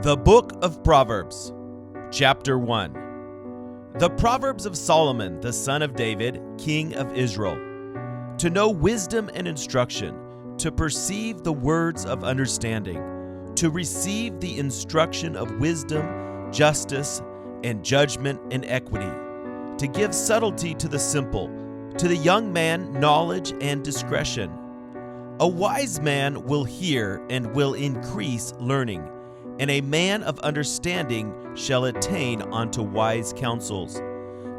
The Book of Proverbs, Chapter 1. The Proverbs of Solomon, the son of David, king of Israel. To know wisdom and instruction, to perceive the words of understanding, to receive the instruction of wisdom, justice, and judgment and equity, to give subtlety to the simple, to the young man knowledge and discretion. A wise man will hear and will increase learning, and a man of understanding shall attain unto wise counsels.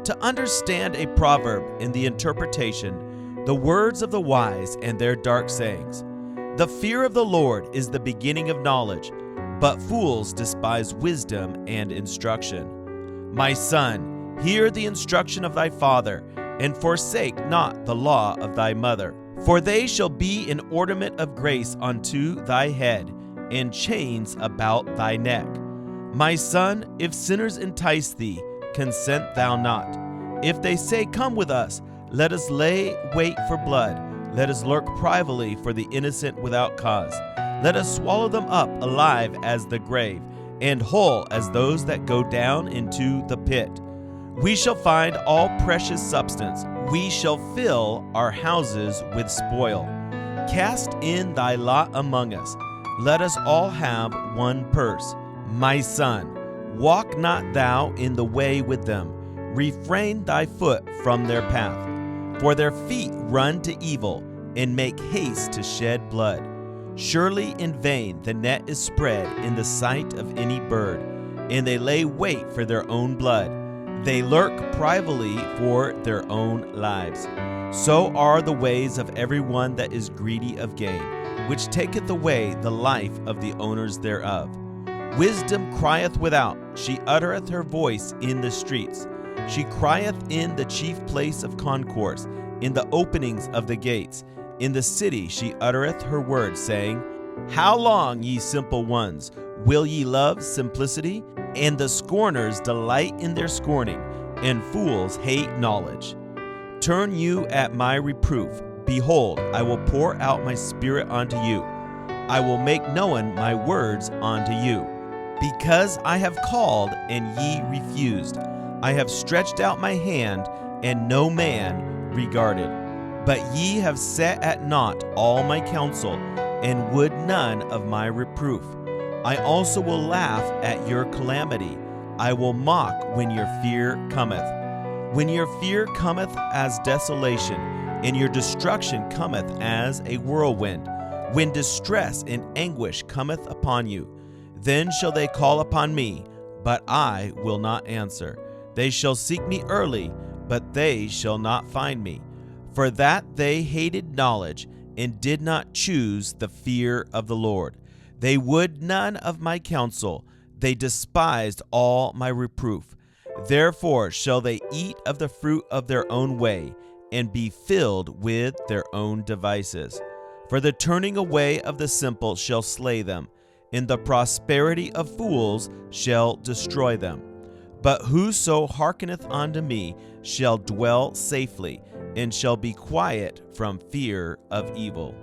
To understand a proverb in the interpretation, the words of the wise and their dark sayings. The fear of the Lord is the beginning of knowledge, but fools despise wisdom and instruction. My son, hear the instruction of thy father, and forsake not the law of thy mother. For they shall be an ornament of grace unto thy head, and chains about thy neck. My son, if sinners entice thee, consent thou not. If they say, Come with us, let us lay wait for blood. Let us lurk privately for the innocent without cause. Let us swallow them up alive as the grave, and whole as those that go down into the pit. We shall find all precious substance. We shall fill our houses with spoil. Cast in thy lot among us. Let us all have one purse. My son, walk not thou in the way with them. Refrain thy foot from their path. For their feet run to evil, and make haste to shed blood. Surely in vain the net is spread in the sight of any bird, and they lay wait for their own blood. They lurk privately for their own lives. So are the ways of every one that is greedy of gain, which taketh away the life of the owners thereof. Wisdom crieth without, she uttereth her voice in the streets. She crieth in the chief place of concourse, in the openings of the gates. In the city she uttereth her word, saying, How long, ye simple ones, will ye love simplicity? And the scorners delight in their scorning, and fools hate knowledge. Turn you at my reproof. Behold, I will pour out my spirit unto you. I will make known my words unto you. Because I have called, and ye refused. I have stretched out my hand, and no man regarded. But ye have set at naught all my counsel, and would none of my reproof. I also will laugh at your calamity. I will mock when your fear cometh. When your fear cometh as desolation, and your destruction cometh as a whirlwind, when distress and anguish cometh upon you, then shall they call upon me, but I will not answer. They shall seek me early, but they shall not find me. For that they hated knowledge, and did not choose the fear of the Lord. They would none of my counsel. They despised all my reproof. Therefore shall they eat of the fruit of their own way, and be filled with their own devices. For the turning away of the simple shall slay them, and the prosperity of fools shall destroy them. But whoso hearkeneth unto me shall dwell safely, and shall be quiet from fear of evil.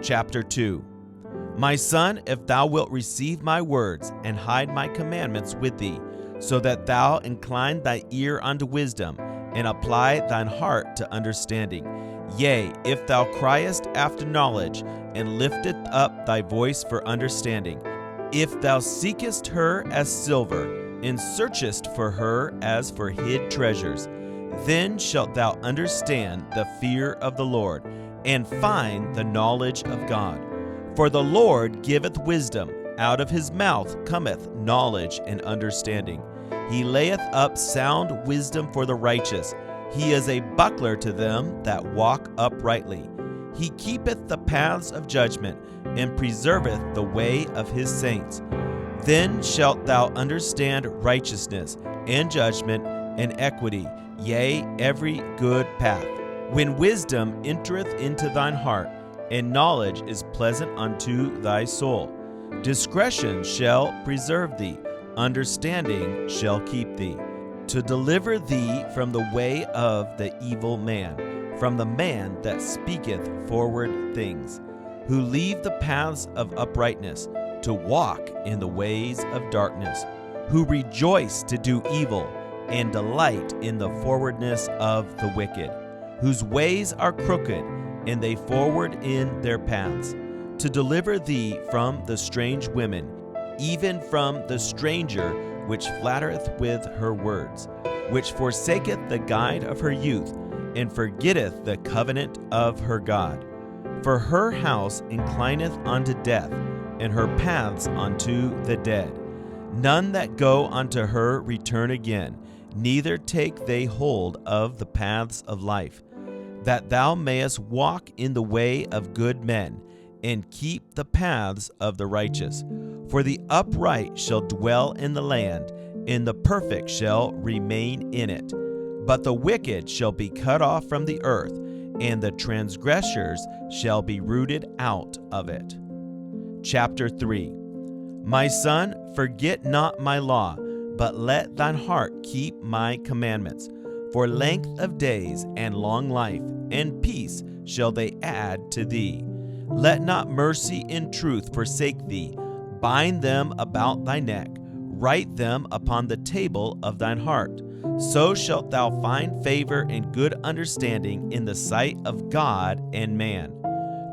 Chapter 2. My son, if thou wilt receive my words, and hide my commandments with thee, so that thou incline thy ear unto wisdom, and apply thine heart to understanding. Yea, if thou criest after knowledge, and lifteth up thy voice for understanding, if thou seekest her as silver, and searchest for her as for hid treasures, then shalt thou understand the fear of the Lord, and find the knowledge of God. For the Lord giveth wisdom, out of his mouth cometh knowledge and understanding. He layeth up sound wisdom for the righteous. He is a buckler to them that walk uprightly. He keepeth the paths of judgment, and preserveth the way of his saints. Then shalt thou understand righteousness, and judgment, and equity, yea, every good path. When wisdom entereth into thine heart, and knowledge is pleasant unto thy soul, discretion shall preserve thee, understanding shall keep thee, to deliver thee from the way of the evil man, from the man that speaketh forward things, who leave the paths of uprightness, to walk in the ways of darkness, who rejoice to do evil and delight in the forwardness of the wicked, whose ways are crooked, and they forward in their paths, to deliver thee from the strange women, even from the stranger which flattereth with her words, which forsaketh the guide of her youth, and forgetteth the covenant of her God. For her house inclineth unto death, and her paths unto the dead. None that go unto her return again, neither take they hold of the paths of life, that thou mayest walk in the way of good men, and keep the paths of the righteous. For the upright shall dwell in the land, and the perfect shall remain in it. But the wicked shall be cut off from the earth, and the transgressors shall be rooted out of it. Chapter 3. My son, forget not my law, but let thine heart keep my commandments. For length of days and long life and peace shall they add to thee. Let not mercy and truth forsake thee. Bind them about thy neck, write them upon the table of thine heart. So shalt thou find favor and good understanding in the sight of God and man.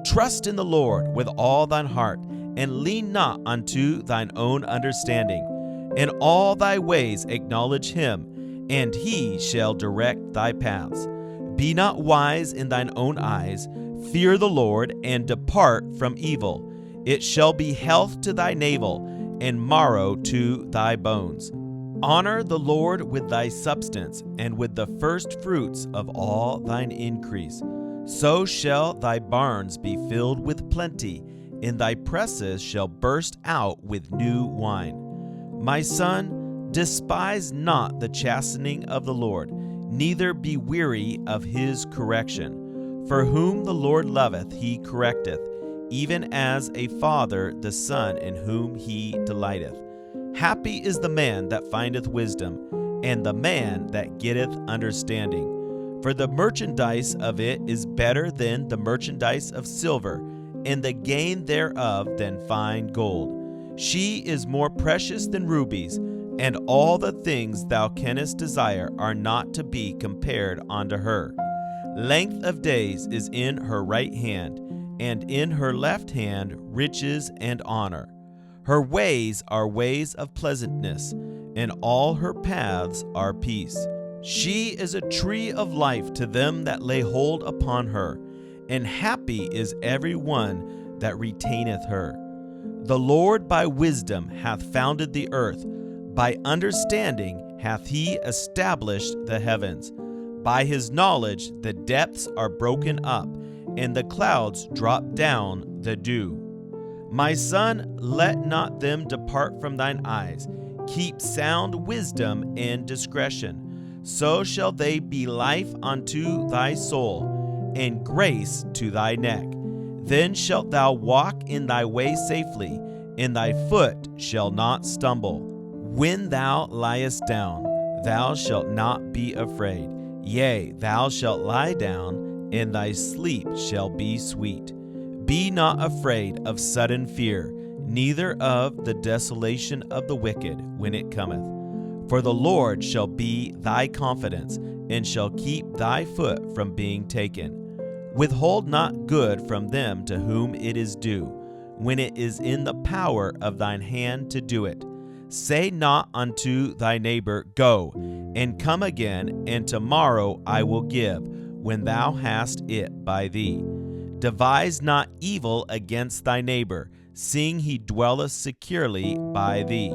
Trust in the Lord with all thine heart, and lean not unto thine own understanding. In all thy ways acknowledge him, and he shall direct thy paths. Be not wise in thine own eyes. Fear the Lord, and depart from evil. It shall be health to thy navel, and marrow to thy bones. Honor the Lord with thy substance, and with the first fruits of all thine increase. So shall thy barns be filled with plenty, and thy presses shall burst out with new wine. My son, despise not the chastening of the Lord, neither be weary of his correction. For whom the Lord loveth he correcteth, even as a father the son in whom he delighteth. Happy is the man that findeth wisdom, and the man that getteth understanding. For the merchandise of it is better than the merchandise of silver, and the gain thereof than fine gold. She is more precious than rubies, and all the things thou canst desire are not to be compared unto her. Length of days is in her right hand, and in her left hand riches and honor. Her ways are ways of pleasantness, and all her paths are peace. She is a tree of life to them that lay hold upon her, and happy is every one that retaineth her. The Lord by wisdom hath founded the earth, by understanding hath he established the heavens. By his knowledge the depths are broken up, and the clouds drop down the dew. My son, let not them depart from thine eyes. Keep sound wisdom and discretion. So shall they be life unto thy soul, and grace to thy neck. Then shalt thou walk in thy way safely, and thy foot shall not stumble. When thou liest down, thou shalt not be afraid. Yea, thou shalt lie down, and thy sleep shall be sweet. Be not afraid of sudden fear, neither of the desolation of the wicked when it cometh. For the Lord shall be thy confidence, and shall keep thy foot from being taken. Withhold not good from them to whom it is due, when it is in the power of thine hand to do it. Say not unto thy neighbor, Go, and come again, and tomorrow I will give, when thou hast it by thee. Devise not evil against thy neighbor, seeing he dwelleth securely by thee.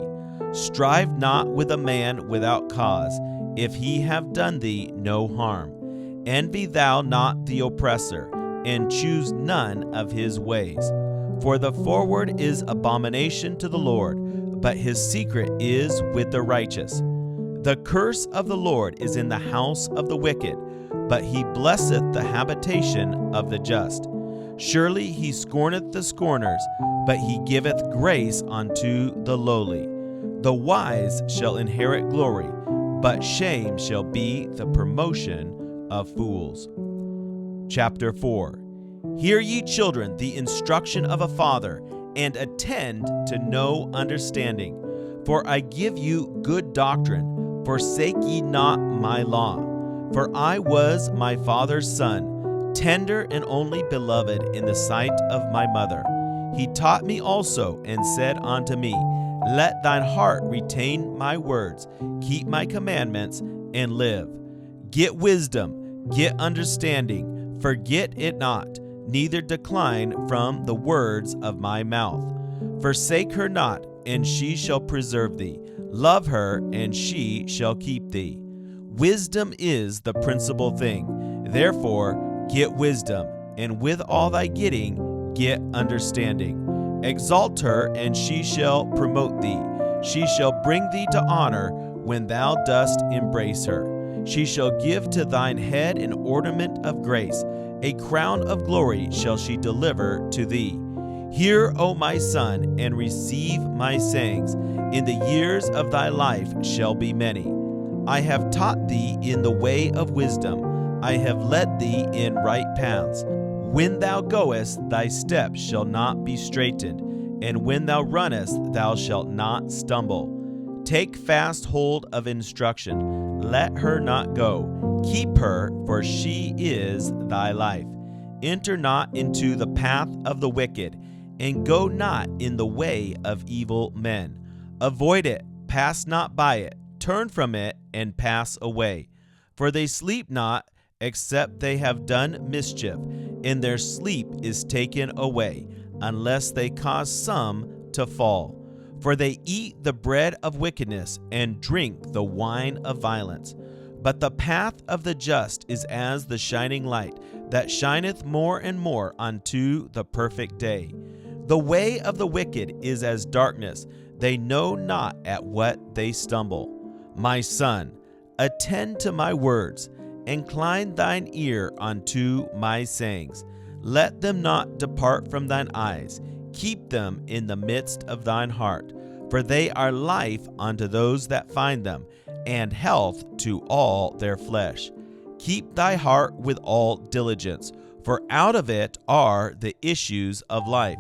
Strive not with a man without cause, if he have done thee no harm. Envy thou not the oppressor, and choose none of his ways. For the forward is abomination to the Lord, but his secret is with the righteous. The curse of the Lord is in the house of the wicked, but he blesseth the habitation of the just. Surely he scorneth the scorners, but he giveth grace unto the lowly. The wise shall inherit glory, but shame shall be the promotion of fools. Chapter 4. Hear ye children the instruction of a father, and attend to no understanding. For I give you good doctrine, forsake ye not my law. For I was my father's son, tender and only beloved in the sight of my mother. He taught me also, and said unto me, Let thine heart retain my words, keep my commandments, and live. Get wisdom, get understanding, forget it not, neither decline from the words of my mouth. Forsake her not, and she shall preserve thee. Love her, and she shall keep thee. Wisdom is the principal thing. Therefore, get wisdom, and with all thy getting, get understanding. Exalt her, and she shall promote thee. She shall bring thee to honor when thou dost embrace her. She shall give to thine head an ornament of grace. A crown of glory shall she deliver to thee. Hear, O my son, and receive my sayings. In the years of thy life shall be many. I have taught thee in the way of wisdom. I have led thee in right paths. When thou goest, thy steps shall not be straitened, and when thou runnest, thou shalt not stumble. Take fast hold of instruction. Let her not go. Keep her, for she is thy life. Enter not into the path of the wicked, and go not in the way of evil men. Avoid it, pass not by it, turn from it, and pass away. For they sleep not, except they have done mischief, and their sleep is taken away, unless they cause some to fall. For they eat the bread of wickedness, and drink the wine of violence. But the path of the just is as the shining light, that shineth more and more unto the perfect day. The way of the wicked is as darkness, they know not at what they stumble. My son, attend to my words, incline thine ear unto my sayings. Let them not depart from thine eyes, keep them in the midst of thine heart, for they are life unto those that find them, and health to all their flesh. Keep thy heart with all diligence, for out of it are the issues of life.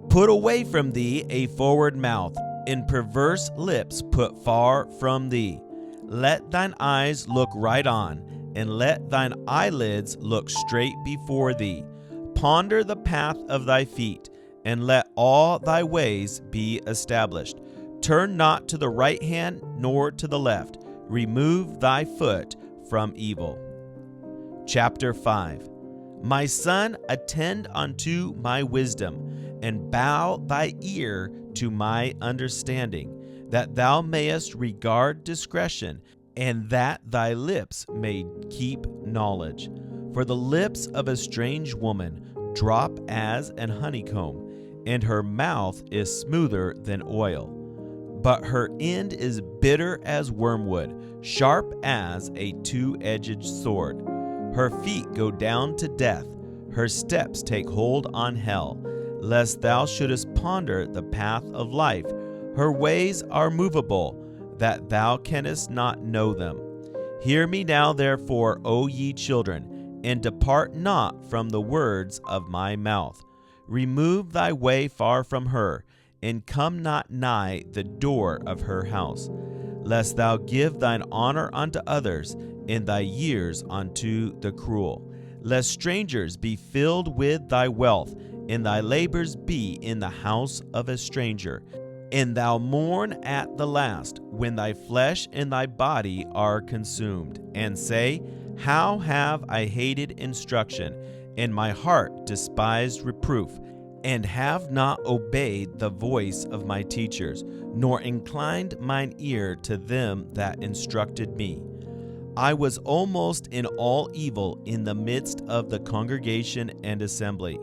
Put away from thee a forward mouth, and perverse lips put far from thee. Let thine eyes look right on, and let thine eyelids look straight before thee. Ponder the path of thy feet, and let all thy ways be established. Turn not to the right hand nor to the left. Remove thy foot from evil. Chapter 5. My son, attend unto my wisdom, and bow thy ear to my understanding, that thou mayest regard discretion, and that thy lips may keep knowledge. For the lips of a strange woman drop as an honeycomb, and her mouth is smoother than oil. But her end is bitter as wormwood, sharp as a two-edged sword. Her feet go down to death, her steps take hold on hell, lest thou shouldest ponder the path of life. Her ways are movable, that thou canst not know them. Hear me now, therefore, O ye children, and depart not from the words of my mouth. Remove thy way far from her, and come not nigh the door of her house, lest thou give thine honor unto others, and thy years unto the cruel. Lest strangers be filled with thy wealth, and thy labors be in the house of a stranger. And thou mourn at the last, when thy flesh and thy body are consumed, and say, How have I hated instruction, and my heart despised reproof, and have not obeyed the voice of my teachers, nor inclined mine ear to them that instructed me. I was almost in all evil in the midst of the congregation and assembly.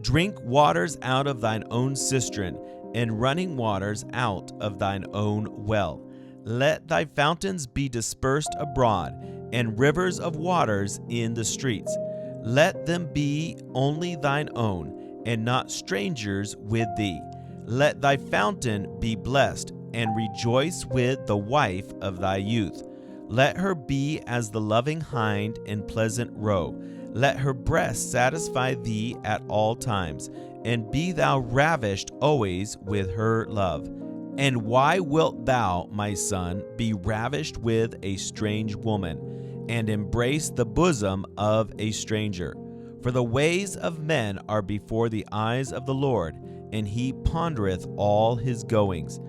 Drink waters out of thine own cistern, and running waters out of thine own well. Let thy fountains be dispersed abroad, and rivers of waters in the streets. Let them be only thine own, and not strangers with thee. Let thy fountain be blessed, and rejoice with the wife of thy youth. Let her be as the loving hind in pleasant roe. Let her breast satisfy thee at all times, and be thou ravished always with her love. And why wilt thou, my son, be ravished with a strange woman, and embrace the bosom of a stranger? For the ways of men are before the eyes of the Lord, and he pondereth all his goings.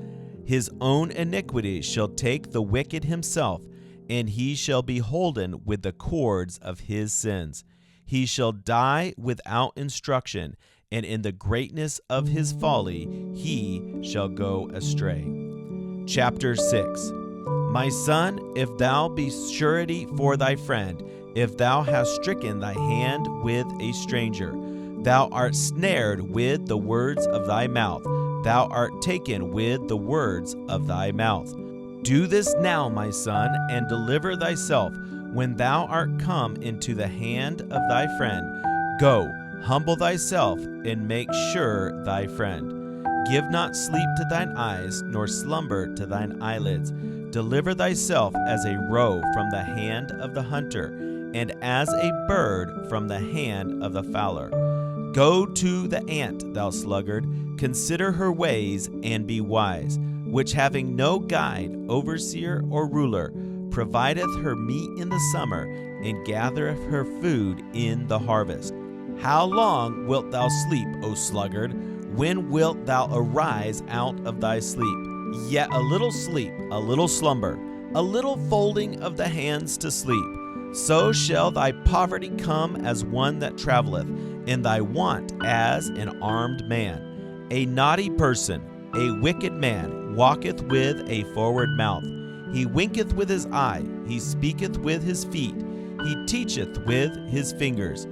His own iniquity shall take the wicked himself, and he shall be holden with the cords of his sins. He shall die without instruction, and in the greatness of his folly he shall go astray. Chapter 6. My son, if thou be surety for thy friend, if thou hast stricken thy hand with a stranger, thou art snared with the words of thy mouth, thou art taken with the words of thy mouth. Do this now, my son, and deliver thyself. When thou art come into the hand of thy friend, go, humble thyself, and make sure thy friend. Give not sleep to thine eyes, nor slumber to thine eyelids. Deliver thyself as a roe from the hand of the hunter, and as a bird from the hand of the fowler. Go to the ant, thou sluggard, consider her ways, and be wise, which having no guide, overseer, or ruler, provideth her meat in the summer, and gathereth her food in the harvest. How long wilt thou sleep, O sluggard? When wilt thou arise out of thy sleep? Yet a little sleep, a little slumber, a little folding of the hands to sleep. So shall thy poverty come as one that travelleth, and thy want as an armed man. A naughty person, a wicked man, walketh with a forward mouth. He winketh with his eye, he speaketh with his feet, he teacheth with his fingers.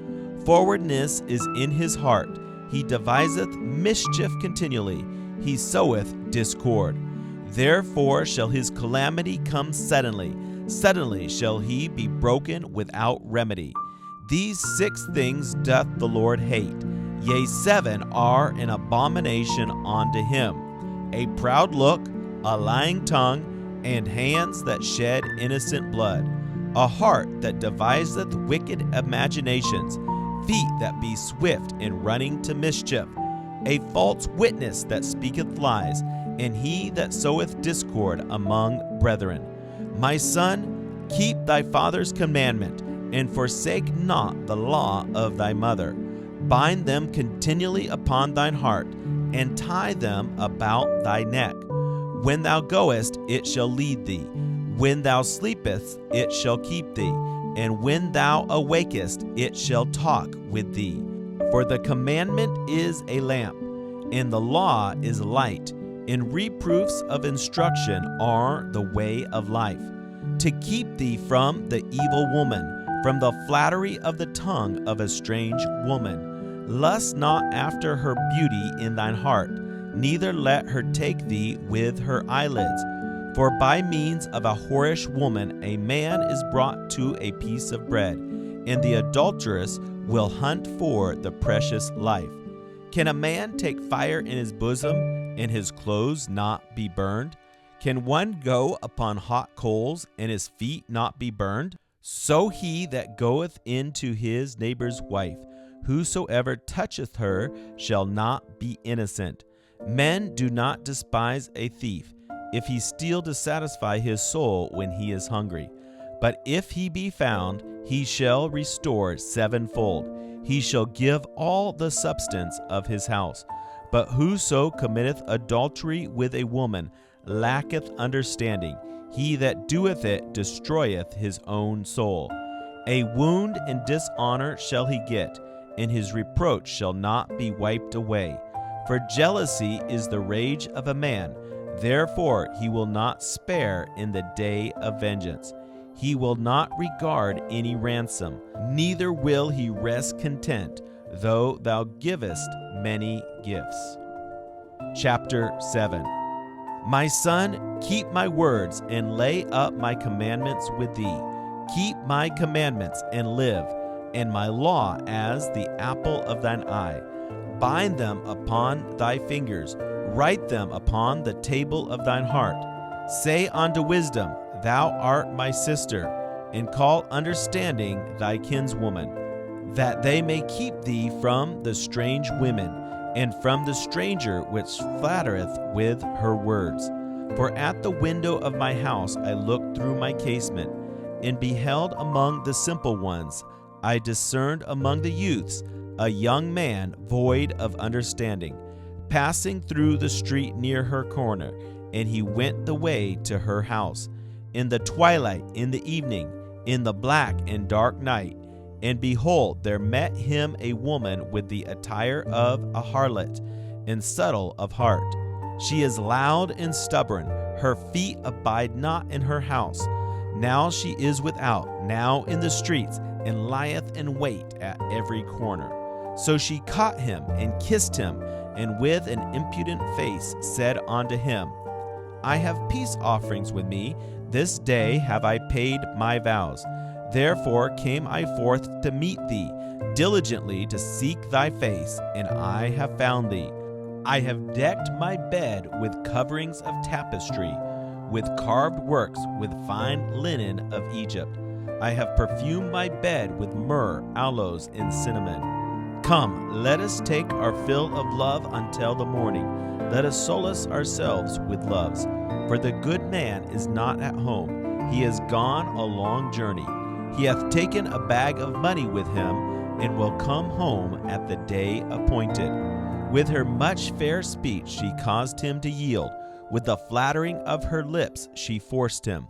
Forwardness is in his heart, he deviseth mischief continually, he soweth discord. Therefore shall his calamity come suddenly, suddenly shall he be broken without remedy. These 6 things doth the Lord hate, yea, 7 are an abomination unto him: a proud look, a lying tongue, and hands that shed innocent blood, a heart that deviseth wicked imaginations, feet that be swift in running to mischief, a false witness that speaketh lies, and he that soweth discord among brethren. My son, keep thy father's commandment, and forsake not the law of thy mother. Bind them continually upon thine heart, and tie them about thy neck. When thou goest, it shall lead thee. When thou sleepest, it shall keep thee. And when thou awakest, it shall talk with thee. For the commandment is a lamp, and the law is light, and reproofs of instruction are the way of life. To keep thee from the evil woman, from the flattery of the tongue of a strange woman. Lust not after her beauty in thine heart, neither let her take thee with her eyelids. For by means of a whorish woman a man is brought to a piece of bread, and the adulteress will hunt for the precious life. Can a man take fire in his bosom, and his clothes not be burned? Can one go upon hot coals, and his feet not be burned? So he that goeth in to his neighbor's wife, whosoever toucheth her shall not be innocent. Men do not despise a thief, if he steal to satisfy his soul when he is hungry. But if he be found, he shall restore sevenfold. He shall give all the substance of his house. But whoso committeth adultery with a woman lacketh understanding. He that doeth it destroyeth his own soul. A wound and dishonor shall he get, and his reproach shall not be wiped away. For jealousy is the rage of a man, therefore he will not spare in the day of vengeance. He will not regard any ransom, neither will he rest content, though thou givest many gifts. Chapter 7. My son, keep my words, and lay up my commandments with thee. Keep my commandments, and live, and my law as the apple of thine eye. Bind them upon thy fingers, write them upon the table of thine heart. Say unto wisdom, Thou art my sister, and call understanding thy kinswoman, that they may keep thee from the strange women, and from the stranger which flattereth with her words. For at the window of my house I looked through my casement, and beheld among the simple ones, I discerned among the youths, a young man void of understanding, passing through the street near her corner, and he went the way to her house, in the twilight, in the evening, in the black and dark night. And behold, there met him a woman with the attire of a harlot, and subtle of heart. She is loud and stubborn, her feet abide not in her house. Now she is without, now in the streets, and lieth in wait at every corner. So she caught him and kissed him, and with an impudent face said unto him, I have peace offerings with me, this day have I paid my vows. Therefore came I forth to meet thee, diligently to seek thy face, and I have found thee. I have decked my bed with coverings of tapestry, with carved works, with fine linen of Egypt. I have perfumed my bed with myrrh, aloes, and cinnamon. Come, let us take our fill of love until the morning. Let us solace ourselves with loves. For the good man is not at home. He is gone a long journey. He hath taken a bag of money with him, and will come home at the day appointed. With her much fair speech she caused him to yield. With the flattering of her lips she forced him.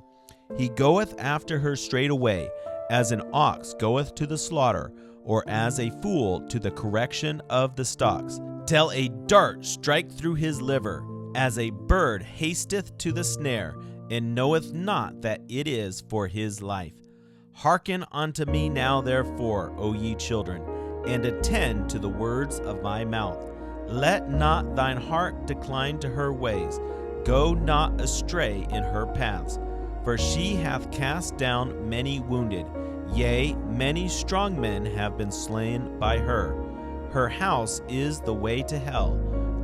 He goeth after her straightway, as an ox goeth to the slaughter, or as a fool to the correction of the stocks, till a dart strike through his liver, as a bird hasteth to the snare, and knoweth not that it is for his life. Hearken unto me now therefore, O ye children, and attend to the words of my mouth. Let not thine heart decline to her ways. Go not astray in her paths. For she hath cast down many wounded, yea, many strong men have been slain by her. Her house is the way to hell,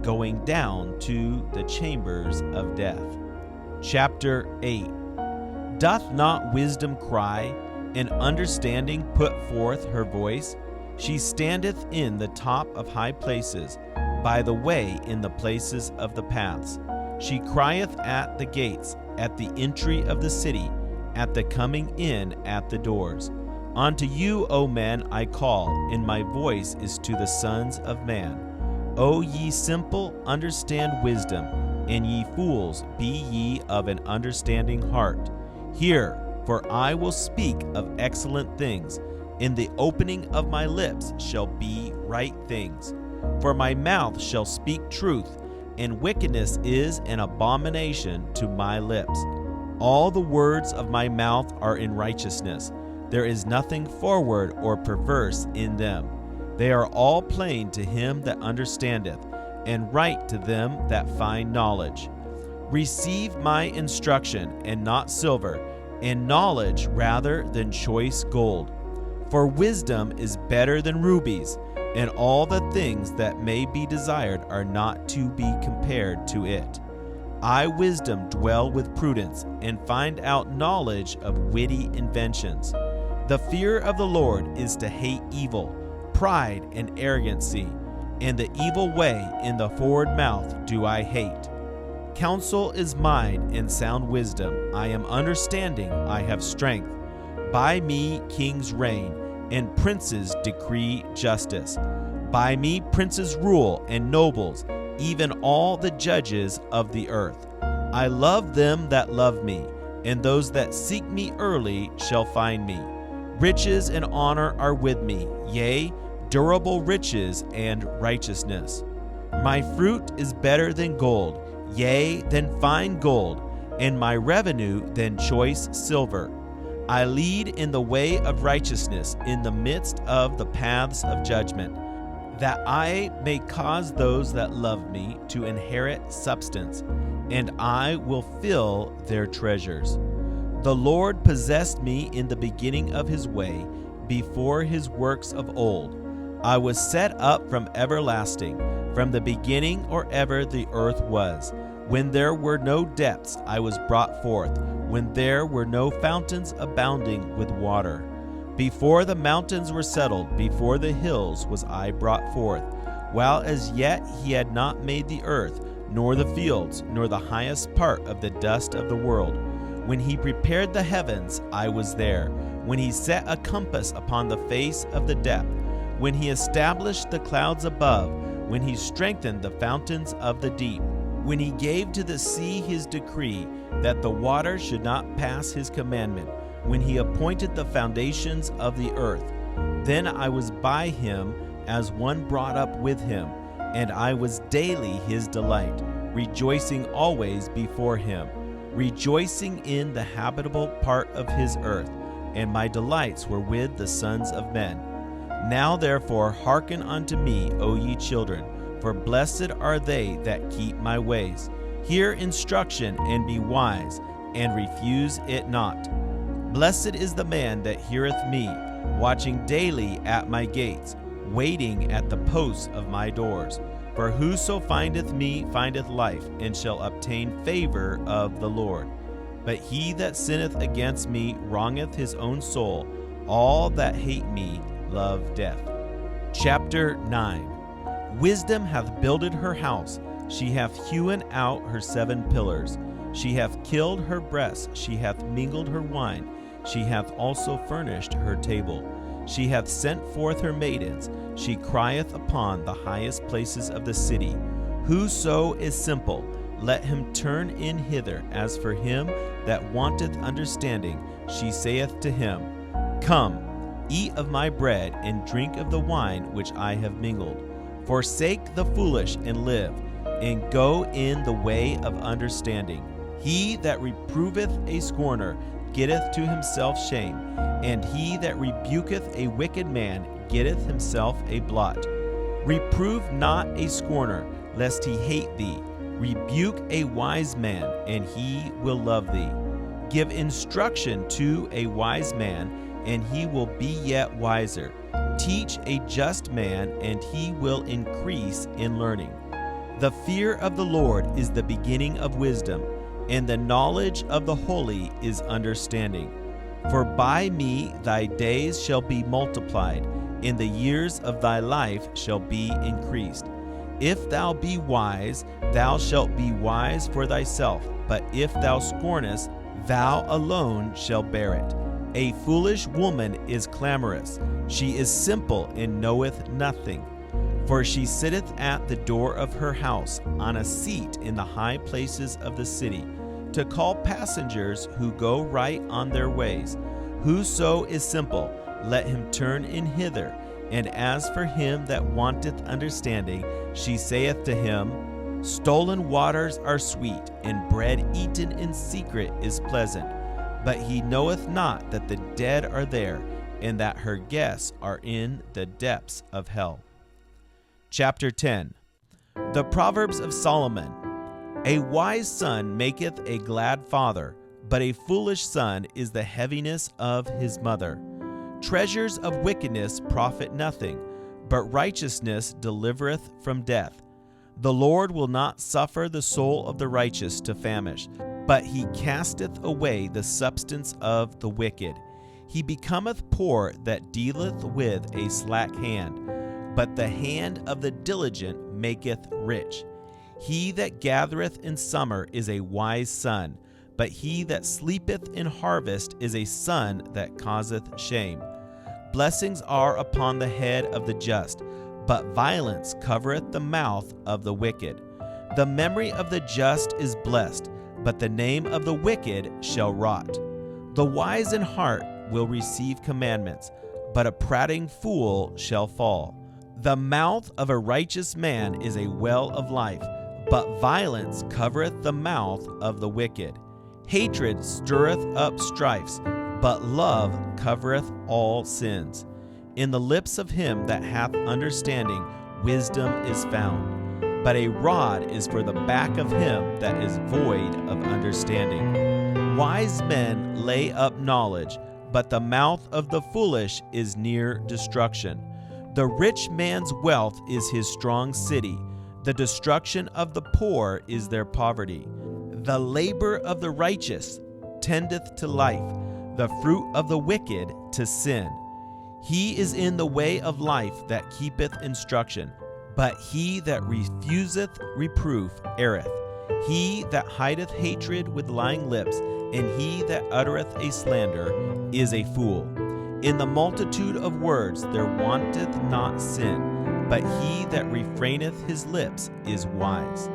going down to the chambers of death. Chapter 8. Doth not wisdom cry, and understanding put forth her voice? She standeth in the top of high places, by the way in the places of the paths. She crieth at the gates, at the entry of the city, at the coming in at the doors. Unto you, O men, I call, and my voice is to the sons of man. O ye simple, understand wisdom, and ye fools, be ye of an understanding heart. Hear, for I will speak of excellent things. In the opening of my lips shall be right things. For my mouth shall speak truth, and wickedness is an abomination to my lips. All the words of my mouth are in righteousness. There is nothing forward or perverse in them. They are all plain to him that understandeth, and right to them that find knowledge. Receive my instruction, and not silver, and knowledge rather than choice gold. For wisdom is better than rubies, and all the things that may be desired are not to be compared to it. I, wisdom, dwell with prudence, and find out knowledge of witty inventions. The fear of the Lord is to hate evil, pride and arrogancy, and the evil way in the forward mouth do I hate. Counsel is mine, and sound wisdom. I am understanding, I have strength. By me kings reign, and princes decree justice. By me princes rule, and nobles, even all the judges of the earth. I love them that love me, and those that seek me early shall find me. Riches and honor are with me, yea, durable riches and righteousness. My fruit is better than gold, yea, than fine gold, and my revenue than choice silver. I lead in the way of righteousness in the midst of the paths of judgment, that I may cause those that love me to inherit substance, and I will fill their treasures. The Lord possessed me in the beginning of his way, before his works of old. I was set up from everlasting, from the beginning or ever the earth was. When there were no depths, I was brought forth, when there were no fountains abounding with water. Before the mountains were settled, before the hills was I brought forth, while as yet he had not made the earth, nor the fields, nor the highest part of the dust of the world. When he prepared the heavens, I was there. When he set a compass upon the face of the depth, when he established the clouds above, when he strengthened the fountains of the deep, when he gave to the sea his decree, that the water should not pass his commandment, when he appointed the foundations of the earth. Then I was by him as one brought up with him, and I was daily his delight, rejoicing always before him, rejoicing in the habitable part of his earth, and my delights were with the sons of men. Now therefore hearken unto me, O ye children, for blessed are they that keep my ways. Hear instruction and be wise, and refuse it not. Blessed is the man that heareth me, watching daily at my gates, waiting at the posts of my doors. For whoso findeth me findeth life, and shall obtain favor of the Lord. But he that sinneth against me wrongeth his own soul. All that hate me love death. Chapter 9. Wisdom hath builded her house, she hath hewn out her 7 pillars. She hath killed her breasts, she hath mingled her wine, she hath also furnished her table. She hath sent forth her maidens, she crieth upon the highest places of the city. Whoso is simple, let him turn in hither. As for him that wanteth understanding, she saith to him, Come, eat of my bread, and drink of the wine which I have mingled. Forsake the foolish and live, and go in the way of understanding. He that reproveth a scorner getteth to himself shame, and he that rebuketh a wicked man getteth himself a blot. Reprove not a scorner, lest he hate thee. Rebuke a wise man, and he will love thee. Give instruction to a wise man, and he will be yet wiser. Teach a just man, and he will increase in learning. The fear of the Lord is the beginning of wisdom, and the knowledge of the holy is understanding. For by me thy days shall be multiplied, and the years of thy life shall be increased. If thou be wise, thou shalt be wise for thyself, but if thou scornest, thou alone shalt bear it. A foolish woman is clamorous, she is simple and knoweth nothing. For she sitteth at the door of her house, on a seat in the high places of the city, to call passengers who go right on their ways. Whoso is simple, let him turn in hither. And as for him that wanteth understanding, she saith to him, Stolen waters are sweet, and bread eaten in secret is pleasant. But he knoweth not that the dead are there, and that her guests are in the depths of hell. Chapter 10. The Proverbs of Solomon. A wise son maketh a glad father, but a foolish son is the heaviness of his mother. Treasures of wickedness profit nothing, but righteousness delivereth from death. The Lord will not suffer the soul of the righteous to famish, but he casteth away the substance of the wicked. He becometh poor that dealeth with a slack hand, but the hand of the diligent maketh rich. He that gathereth in summer is a wise son, but he that sleepeth in harvest is a son that causeth shame. Blessings are upon the head of the just, but violence covereth the mouth of the wicked. The memory of the just is blessed, but the name of the wicked shall rot. The wise in heart will receive commandments, but a prating fool shall fall. The mouth of a righteous man is a well of life, but violence covereth the mouth of the wicked. Hatred stirreth up strifes, but love covereth all sins. In the lips of him that hath understanding, wisdom is found, but a rod is for the back of him that is void of understanding. Wise men lay up knowledge, but the mouth of the foolish is near destruction. The rich man's wealth is his strong city. The destruction of the poor is their poverty. The labor of the righteous tendeth to life, the fruit of the wicked to sin. He is in the way of life that keepeth instruction, But he that refuseth reproof erreth. He that hideth hatred with lying lips, and he that uttereth a slander, is a fool. In the multitude of words there wanteth not sin, but he that refraineth his lips is wise.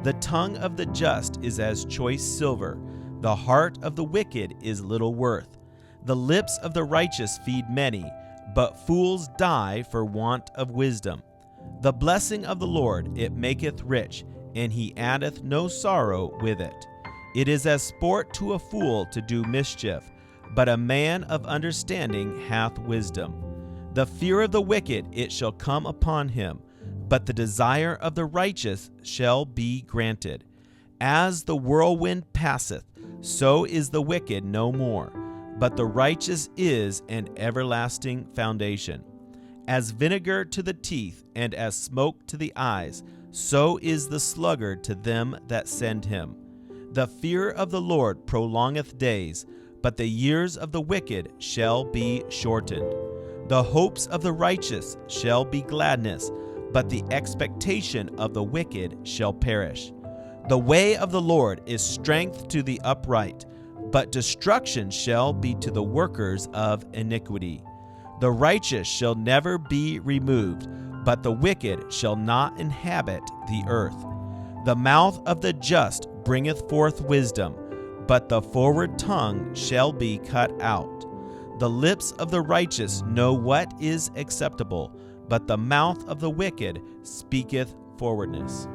The tongue of the just is as choice silver, the heart of the wicked is little worth. The lips of the righteous feed many, but fools die for want of wisdom. The blessing of the Lord, it maketh rich, and he addeth no sorrow with it. It is as sport to a fool to do mischief, but a man of understanding hath wisdom. The fear of the wicked it shall come upon him, but the desire of the righteous shall be granted. As the whirlwind passeth, so is the wicked no more, but the righteous is an everlasting foundation. As vinegar to the teeth, and as smoke to the eyes, so is the sluggard to them that send him. The fear of the Lord prolongeth days, but the years of the wicked shall be shortened. The hopes of the righteous shall be gladness, but the expectation of the wicked shall perish. The way of the Lord is strength to the upright, but destruction shall be to the workers of iniquity. The righteous shall never be removed, but the wicked shall not inhabit the earth. The mouth of the just bringeth forth wisdom, but the forward tongue shall be cut out. The lips of the righteous know what is acceptable, but the mouth of the wicked speaketh forwardness.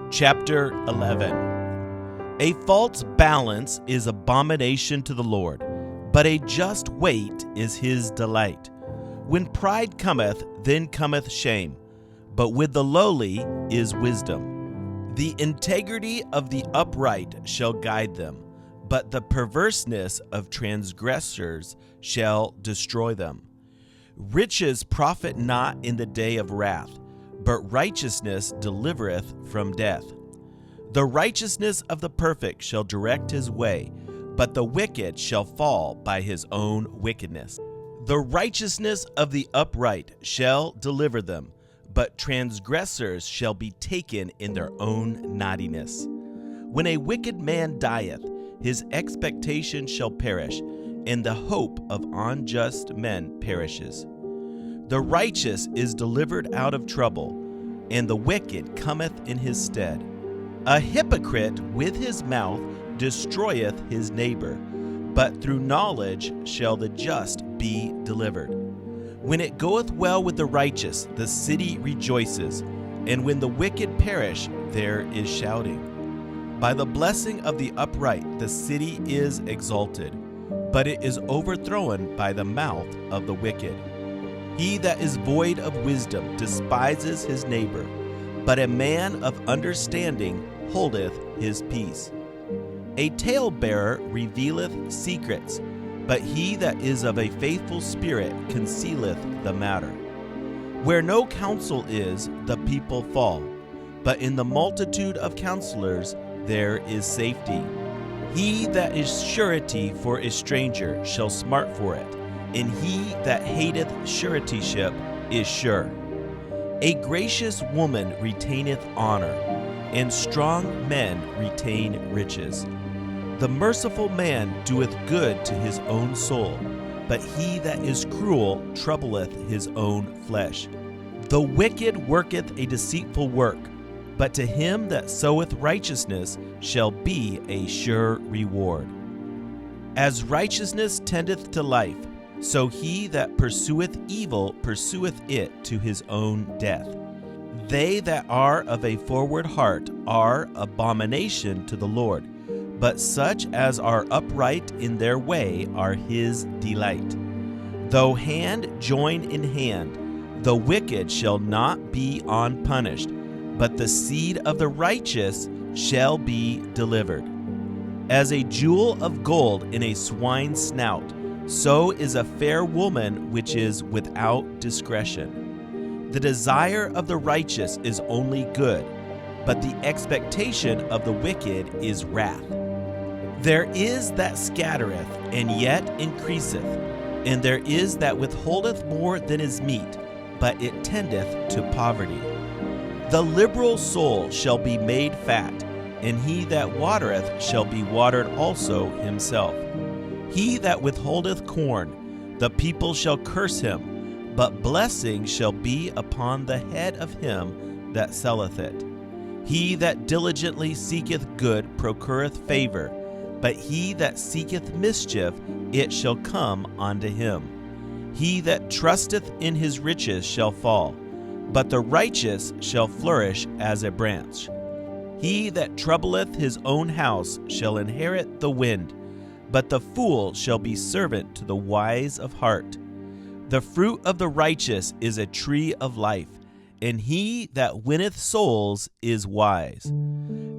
Chapter 11. A false balance is abomination to the Lord, but a just weight is his delight. When pride cometh, then cometh shame, but with the lowly is wisdom. The integrity of the upright shall guide them, but the perverseness of transgressors shall destroy them. Riches profit not in the day of wrath, but righteousness delivereth from death. The righteousness of the perfect shall direct his way, but the wicked shall fall by his own wickedness. The righteousness of the upright shall deliver them, but transgressors shall be taken in their own naughtiness. When a wicked man dieth, his expectation shall perish, and the hope of unjust men perishes. The righteous is delivered out of trouble, and the wicked cometh in his stead. A hypocrite with his mouth destroyeth his neighbor, but through knowledge shall the just be delivered. When it goeth well with the righteous, the city rejoices, and when the wicked perish, there is shouting. By the blessing of the upright the city is exalted, but it is overthrown by the mouth of the wicked. He that is void of wisdom despises his neighbor, but a man of understanding holdeth his peace. A talebearer revealeth secrets, but he that is of a faithful spirit concealeth the matter. Where no counsel is, the people fall, but in the multitude of counselors there is safety. He that is surety for a stranger shall smart for it, and he that hateth suretyship is sure. A gracious woman retaineth honor, and strong men retain riches. The merciful man doeth good to his own soul, but he that is cruel troubleth his own flesh. The wicked worketh a deceitful work, but to him that soweth righteousness shall be a sure reward. As righteousness tendeth to life, so he that pursueth evil pursueth it to his own death. They that are of a forward heart are abomination to the Lord, but such as are upright in their way are his delight. Though hand join in hand, the wicked shall not be unpunished, but the seed of the righteous shall be delivered. As a jewel of gold in a swine's snout, so is a fair woman which is without discretion. The desire of the righteous is only good, but the expectation of the wicked is wrath. There is that scattereth, and yet increaseth, and there is that withholdeth more than is meet, but it tendeth to poverty. The liberal soul shall be made fat, and he that watereth shall be watered also himself. He that withholdeth corn, the people shall curse him, but blessing shall be upon the head of him that selleth it. He that diligently seeketh good procureth favor, but he that seeketh mischief, it shall come unto him. He that trusteth in his riches shall fall, but the righteous shall flourish as a branch. He that troubleth his own house shall inherit the wind, but the fool shall be servant to the wise of heart. The fruit of the righteous is a tree of life, and he that winneth souls is wise.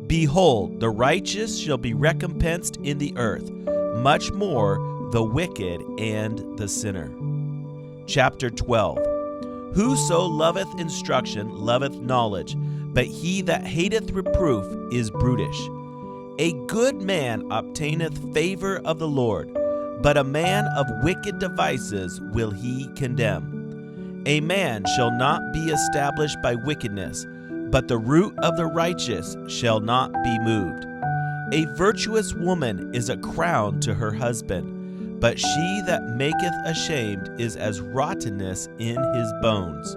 Behold, the righteous shall be recompensed in the earth, much more the wicked and the sinner. Chapter 12. Whoso loveth instruction loveth knowledge, but he that hateth reproof is brutish. A good man obtaineth favor of the Lord, but a man of wicked devices will he condemn. A man shall not be established by wickedness, but the root of the righteous shall not be moved. A virtuous woman is a crown to her husband, but she that maketh ashamed is as rottenness in his bones.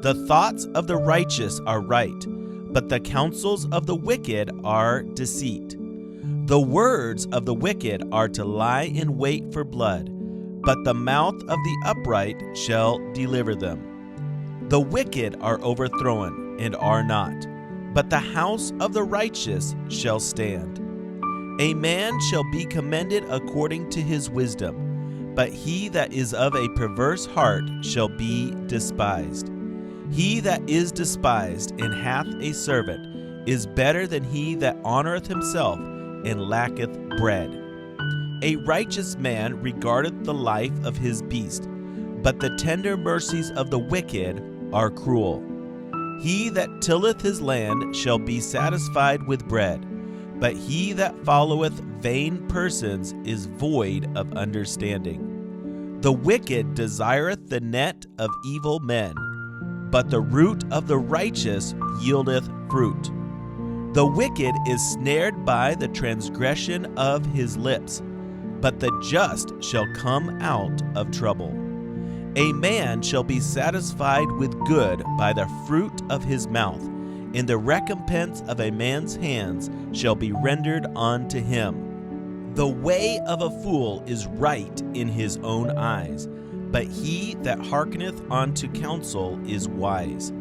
The thoughts of the righteous are right, but the counsels of the wicked are deceit. The words of the wicked are to lie in wait for blood, but the mouth of the upright shall deliver them. The wicked are overthrown and are not, but the house of the righteous shall stand. A man shall be commended according to his wisdom, but he that is of a perverse heart shall be despised. He that is despised and hath a servant is better than he that honoreth himself and lacketh bread. A righteous man regardeth the life of his beast, but the tender mercies of the wicked are cruel. He that tilleth his land shall be satisfied with bread, but he that followeth vain persons is void of understanding. The wicked desireth the net of evil men, but the root of the righteous yieldeth fruit. The wicked is snared by the transgression of his lips, but the just shall come out of trouble. A man shall be satisfied with good by the fruit of his mouth, and the recompense of a man's hands shall be rendered unto him. The way of a fool is right in his own eyes, but he that hearkeneth unto counsel is wise.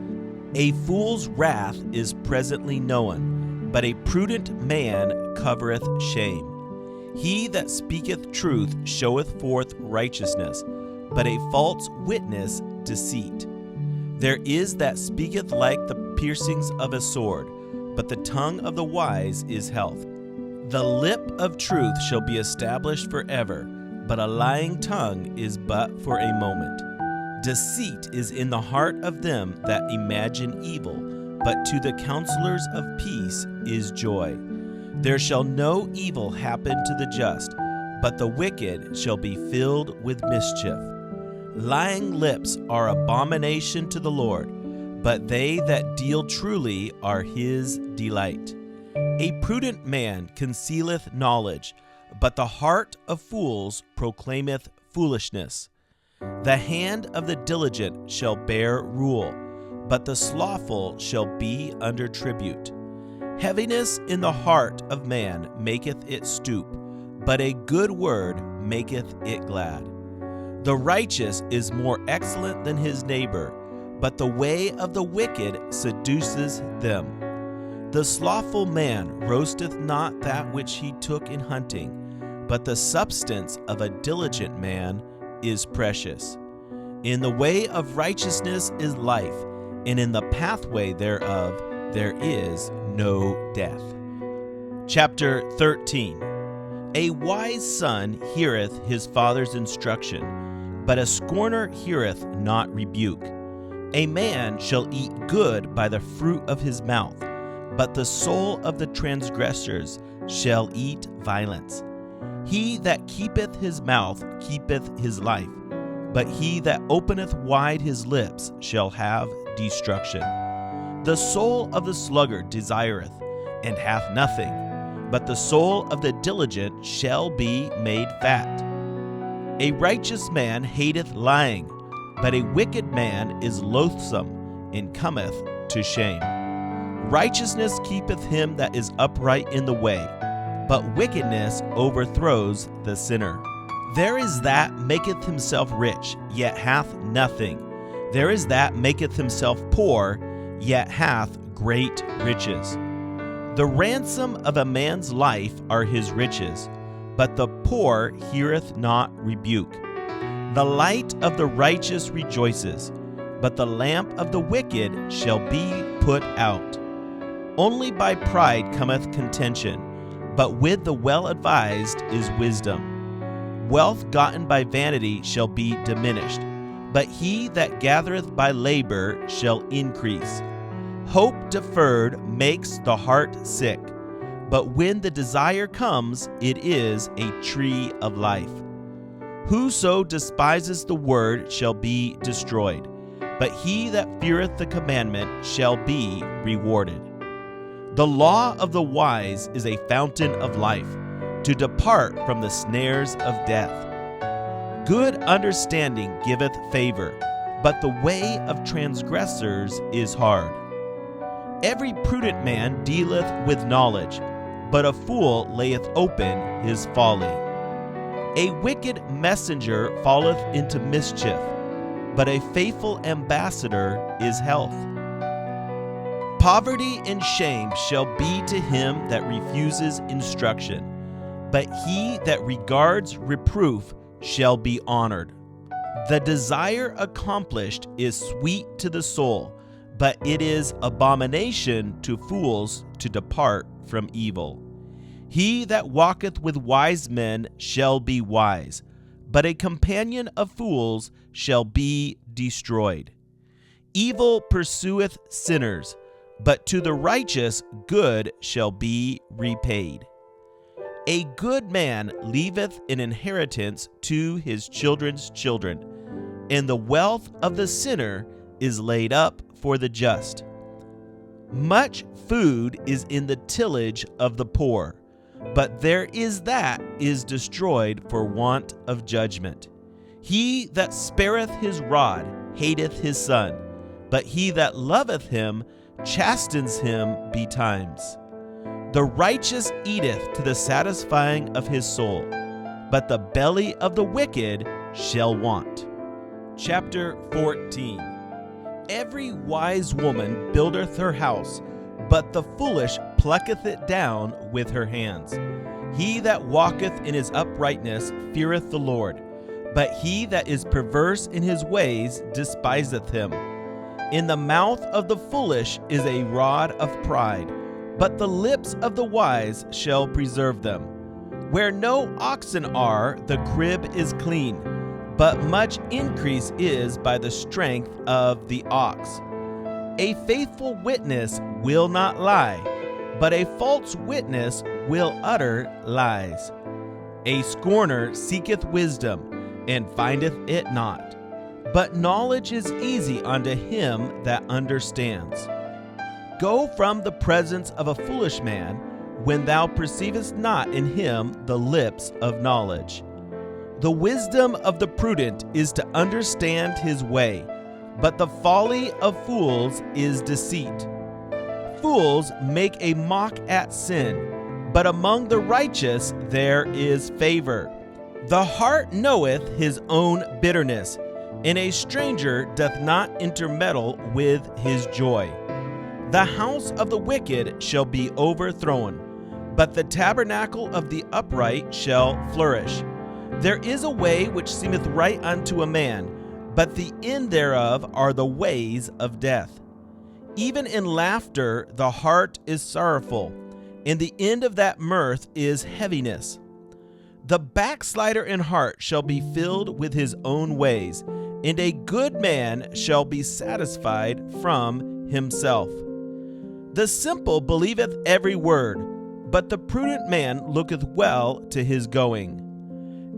A fool's wrath is presently known, but a prudent man covereth shame. He that speaketh truth showeth forth righteousness, but a false witness deceit. There is that speaketh like the piercings of a sword, but the tongue of the wise is health. The lip of truth shall be established forever, but a lying tongue is but for a moment. Deceit is in the heart of them that imagine evil, but to the counselors of peace is joy. There shall no evil happen to the just, but the wicked shall be filled with mischief. Lying lips are abomination to the Lord, but they that deal truly are his delight. A prudent man concealeth knowledge, but the heart of fools proclaimeth foolishness. The hand of the diligent shall bear rule, but the slothful shall be under tribute. Heaviness in the heart of man maketh it stoop, but a good word maketh it glad. The righteous is more excellent than his neighbor, but the way of the wicked seduces them. The slothful man roasteth not that which he took in hunting, but the substance of a diligent man is precious. In the way of righteousness is life, and in the pathway thereof there is no death. Chapter 13. A wise son heareth his father's instruction, but a scorner heareth not rebuke. A man shall eat good by the fruit of his mouth, but the soul of the transgressors shall eat violence. He that keepeth his mouth keepeth his life, but he that openeth wide his lips shall have destruction. The soul of the sluggard desireth, and hath nothing, but the soul of the diligent shall be made fat. A righteous man hateth lying, but a wicked man is loathsome, and cometh to shame. Righteousness keepeth him that is upright in the way, but wickedness overthrows the sinner. There is that maketh himself rich, yet hath nothing. There is that maketh himself poor, yet hath great riches. The ransom of a man's life are his riches, but the poor heareth not rebuke. The light of the righteous rejoices, but the lamp of the wicked shall be put out. Only by pride cometh contention, but with the well-advised is wisdom. Wealth gotten by vanity shall be diminished, but he that gathereth by labor shall increase. Hope deferred makes the heart sick, but when the desire comes, it is a tree of life. Whoso despises the word shall be destroyed, but he that feareth the commandment shall be rewarded. The law of the wise is a fountain of life, to depart from the snares of death. Good understanding giveth favor, but the way of transgressors is hard. Every prudent man dealeth with knowledge, but a fool layeth open his folly. A wicked messenger falleth into mischief, but a faithful ambassador is health. Poverty and shame shall be to him that refuses instruction, but he that regards reproof shall be honored. The desire accomplished is sweet to the soul, but it is abomination to fools to depart from evil. He that walketh with wise men shall be wise, but a companion of fools shall be destroyed. Evil pursueth sinners, but to the righteous good shall be repaid. A good man leaveth an inheritance to his children's children, and the wealth of the sinner is laid up for the just. Much food is in the tillage of the poor, but there is that is destroyed for want of judgment. He that spareth his rod hateth his son, but he that loveth him chastens him betimes. The righteous eateth to the satisfying of his soul, but the belly of the wicked shall want. Chapter 14. Every wise woman buildeth her house, but the foolish plucketh it down with her hands. He that walketh in his uprightness feareth the Lord, but he that is perverse in his ways despiseth him. In the mouth of the foolish is a rod of pride, but the lips of the wise shall preserve them. Where no oxen are, the crib is clean, but much increase is by the strength of the ox. A faithful witness will not lie, but a false witness will utter lies. A scorner seeketh wisdom, and findeth it not, but knowledge is easy unto him that understands. Go from the presence of a foolish man, when thou perceivest not in him the lips of knowledge. The wisdom of the prudent is to understand his way, but the folly of fools is deceit. Fools make a mock at sin, but among the righteous there is favor. The heart knoweth his own bitterness, and a stranger doth not intermeddle with his joy. The house of the wicked shall be overthrown, but the tabernacle of the upright shall flourish. There is a way which seemeth right unto a man, but the end thereof are the ways of death. Even in laughter the heart is sorrowful, and the end of that mirth is heaviness. The backslider in heart shall be filled with his own ways, and a good man shall be satisfied from himself. The simple believeth every word, but the prudent man looketh well to his going.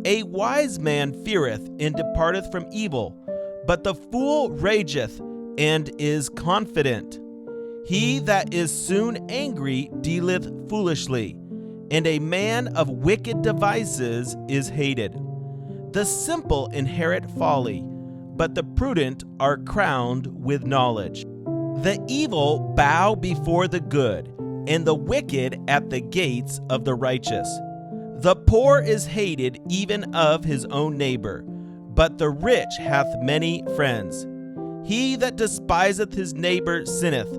A wise man feareth and departeth from evil, but the fool rageth and is confident. He that is soon angry dealeth foolishly, and a man of wicked devices is hated. The simple inherit folly, but the prudent are crowned with knowledge. The evil bow before the good, and the wicked at the gates of the righteous. The poor is hated even of his own neighbor, but the rich hath many friends. He that despiseth his neighbor sinneth,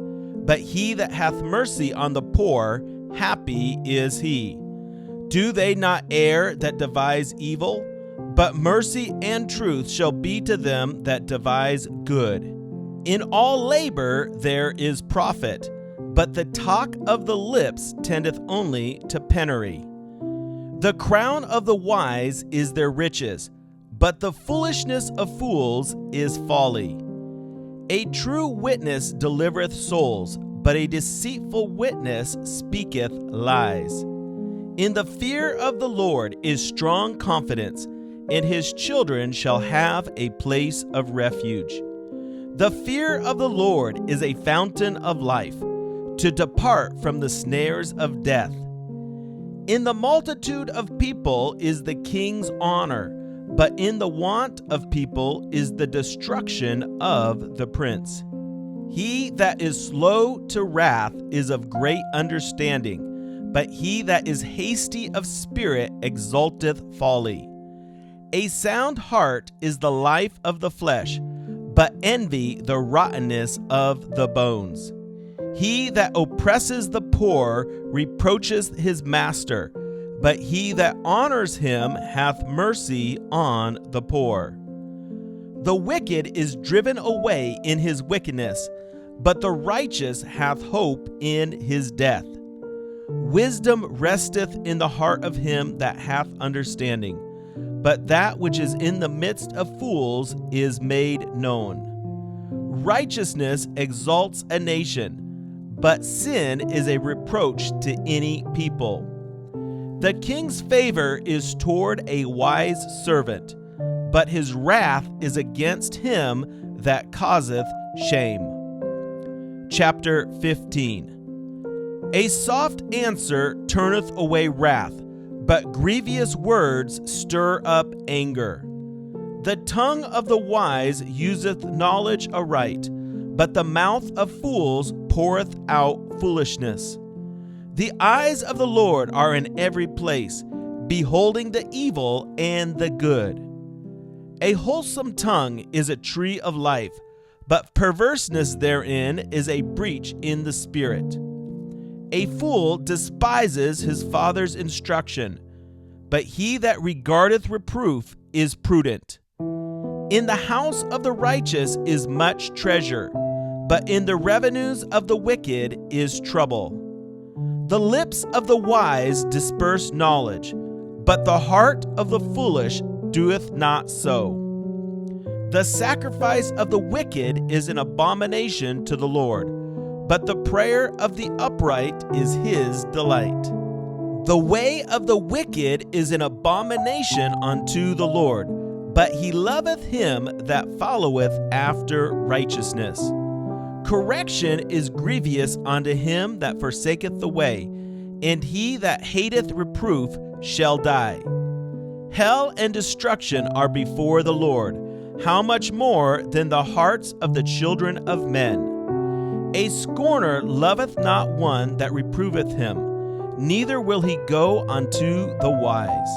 but he that hath mercy on the poor, happy is he. Do they not err that devise evil? But mercy and truth shall be to them that devise good. In all labor there is profit, but the talk of the lips tendeth only to penury. The crown of the wise is their riches, but the foolishness of fools is folly. A true witness delivereth souls, but a deceitful witness speaketh lies. In the fear of the Lord is strong confidence, and his children shall have a place of refuge. The fear of the Lord is a fountain of life, to depart from the snares of death. In the multitude of people is the king's honor, but in the want of people is the destruction of the prince. He that is slow to wrath is of great understanding, but he that is hasty of spirit exalteth folly. A sound heart is the life of the flesh, but envy the rottenness of the bones. He that oppresses the poor reproacheth his master, but he that honors him hath mercy on the poor. The wicked is driven away in his wickedness, but the righteous hath hope in his death. Wisdom resteth in the heart of him that hath understanding, but that which is in the midst of fools is made known. Righteousness exalts a nation, but sin is a reproach to any people. The king's favor is toward a wise servant, but his wrath is against him that causeth shame. Chapter 15. A soft answer turneth away wrath, but grievous words stir up anger. The tongue of the wise useth knowledge aright, but the mouth of fools poureth out foolishness. The eyes of the Lord are in every place, beholding the evil and the good. A wholesome tongue is a tree of life, but perverseness therein is a breach in the spirit. A fool despiseth his father's instruction, but he that regardeth reproof is prudent. In the house of the righteous is much treasure, but in the revenues of the wicked is trouble. The lips of the wise disperse knowledge, but the heart of the foolish doeth not so. The sacrifice of the wicked is an abomination to the Lord, but the prayer of the upright is his delight. The way of the wicked is an abomination unto the Lord, but he loveth him that followeth after righteousness. Correction is grievous unto him that forsaketh the way, and he that hateth reproof shall die. Hell and destruction are before the Lord. How much more than the hearts of the children of men? A scorner loveth not one that reproveth him, neither will he go unto the wise.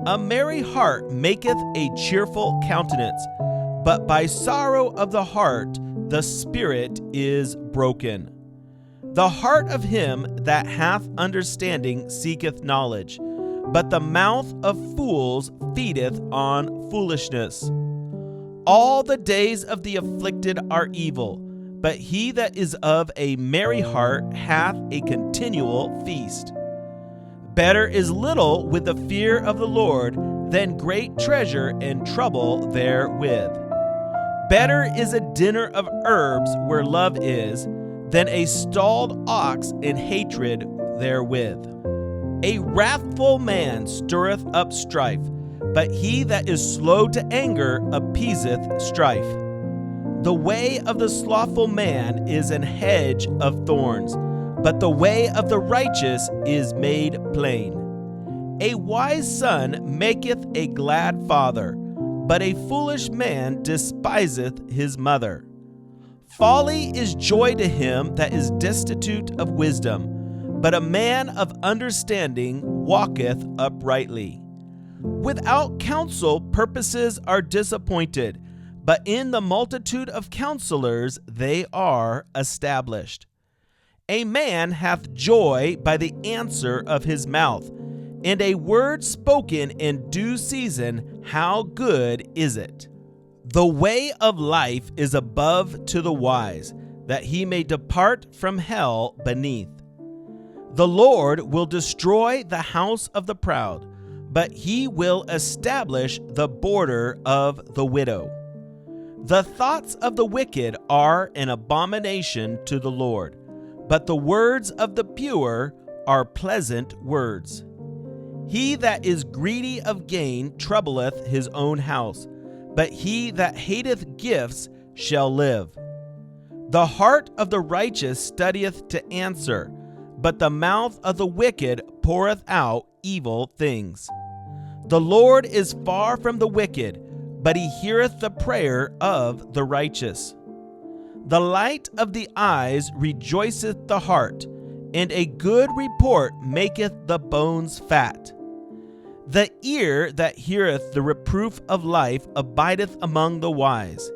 A merry heart maketh a cheerful countenance, but by sorrow of the heart the spirit is broken. The heart of him that hath understanding seeketh knowledge, but the mouth of fools feedeth on foolishness. All the days of the afflicted are evil, but he that is of a merry heart hath a continual feast. Better is little with the fear of the Lord than great treasure and trouble therewith. Better is a dinner of herbs where love is, than a stalled ox and hatred therewith. A wrathful man stirreth up strife, but he that is slow to anger appeaseth strife. The way of the slothful man is an hedge of thorns, but the way of the righteous is made plain. A wise son maketh a glad father, but a foolish man despiseth his mother. Folly is joy to him that is destitute of wisdom, but a man of understanding walketh uprightly. Without counsel purposes are disappointed, but in the multitude of counselors they are established. A man hath joy by the answer of his mouth, and a word spoken in due season, how good is it? The way of life is above to the wise, that he may depart from hell beneath. The Lord will destroy the house of the proud, but he will establish the border of the widow. The thoughts of the wicked are an abomination to the Lord, but the words of the pure are pleasant words. He that is greedy of gain troubleth his own house, but he that hateth gifts shall live. The heart of the righteous studieth to answer, but the mouth of the wicked poureth out evil things. The Lord is far from the wicked, but he heareth the prayer of the righteous. The light of the eyes rejoiceth the heart, and a good report maketh the bones fat. The ear that heareth the reproof of life abideth among the wise.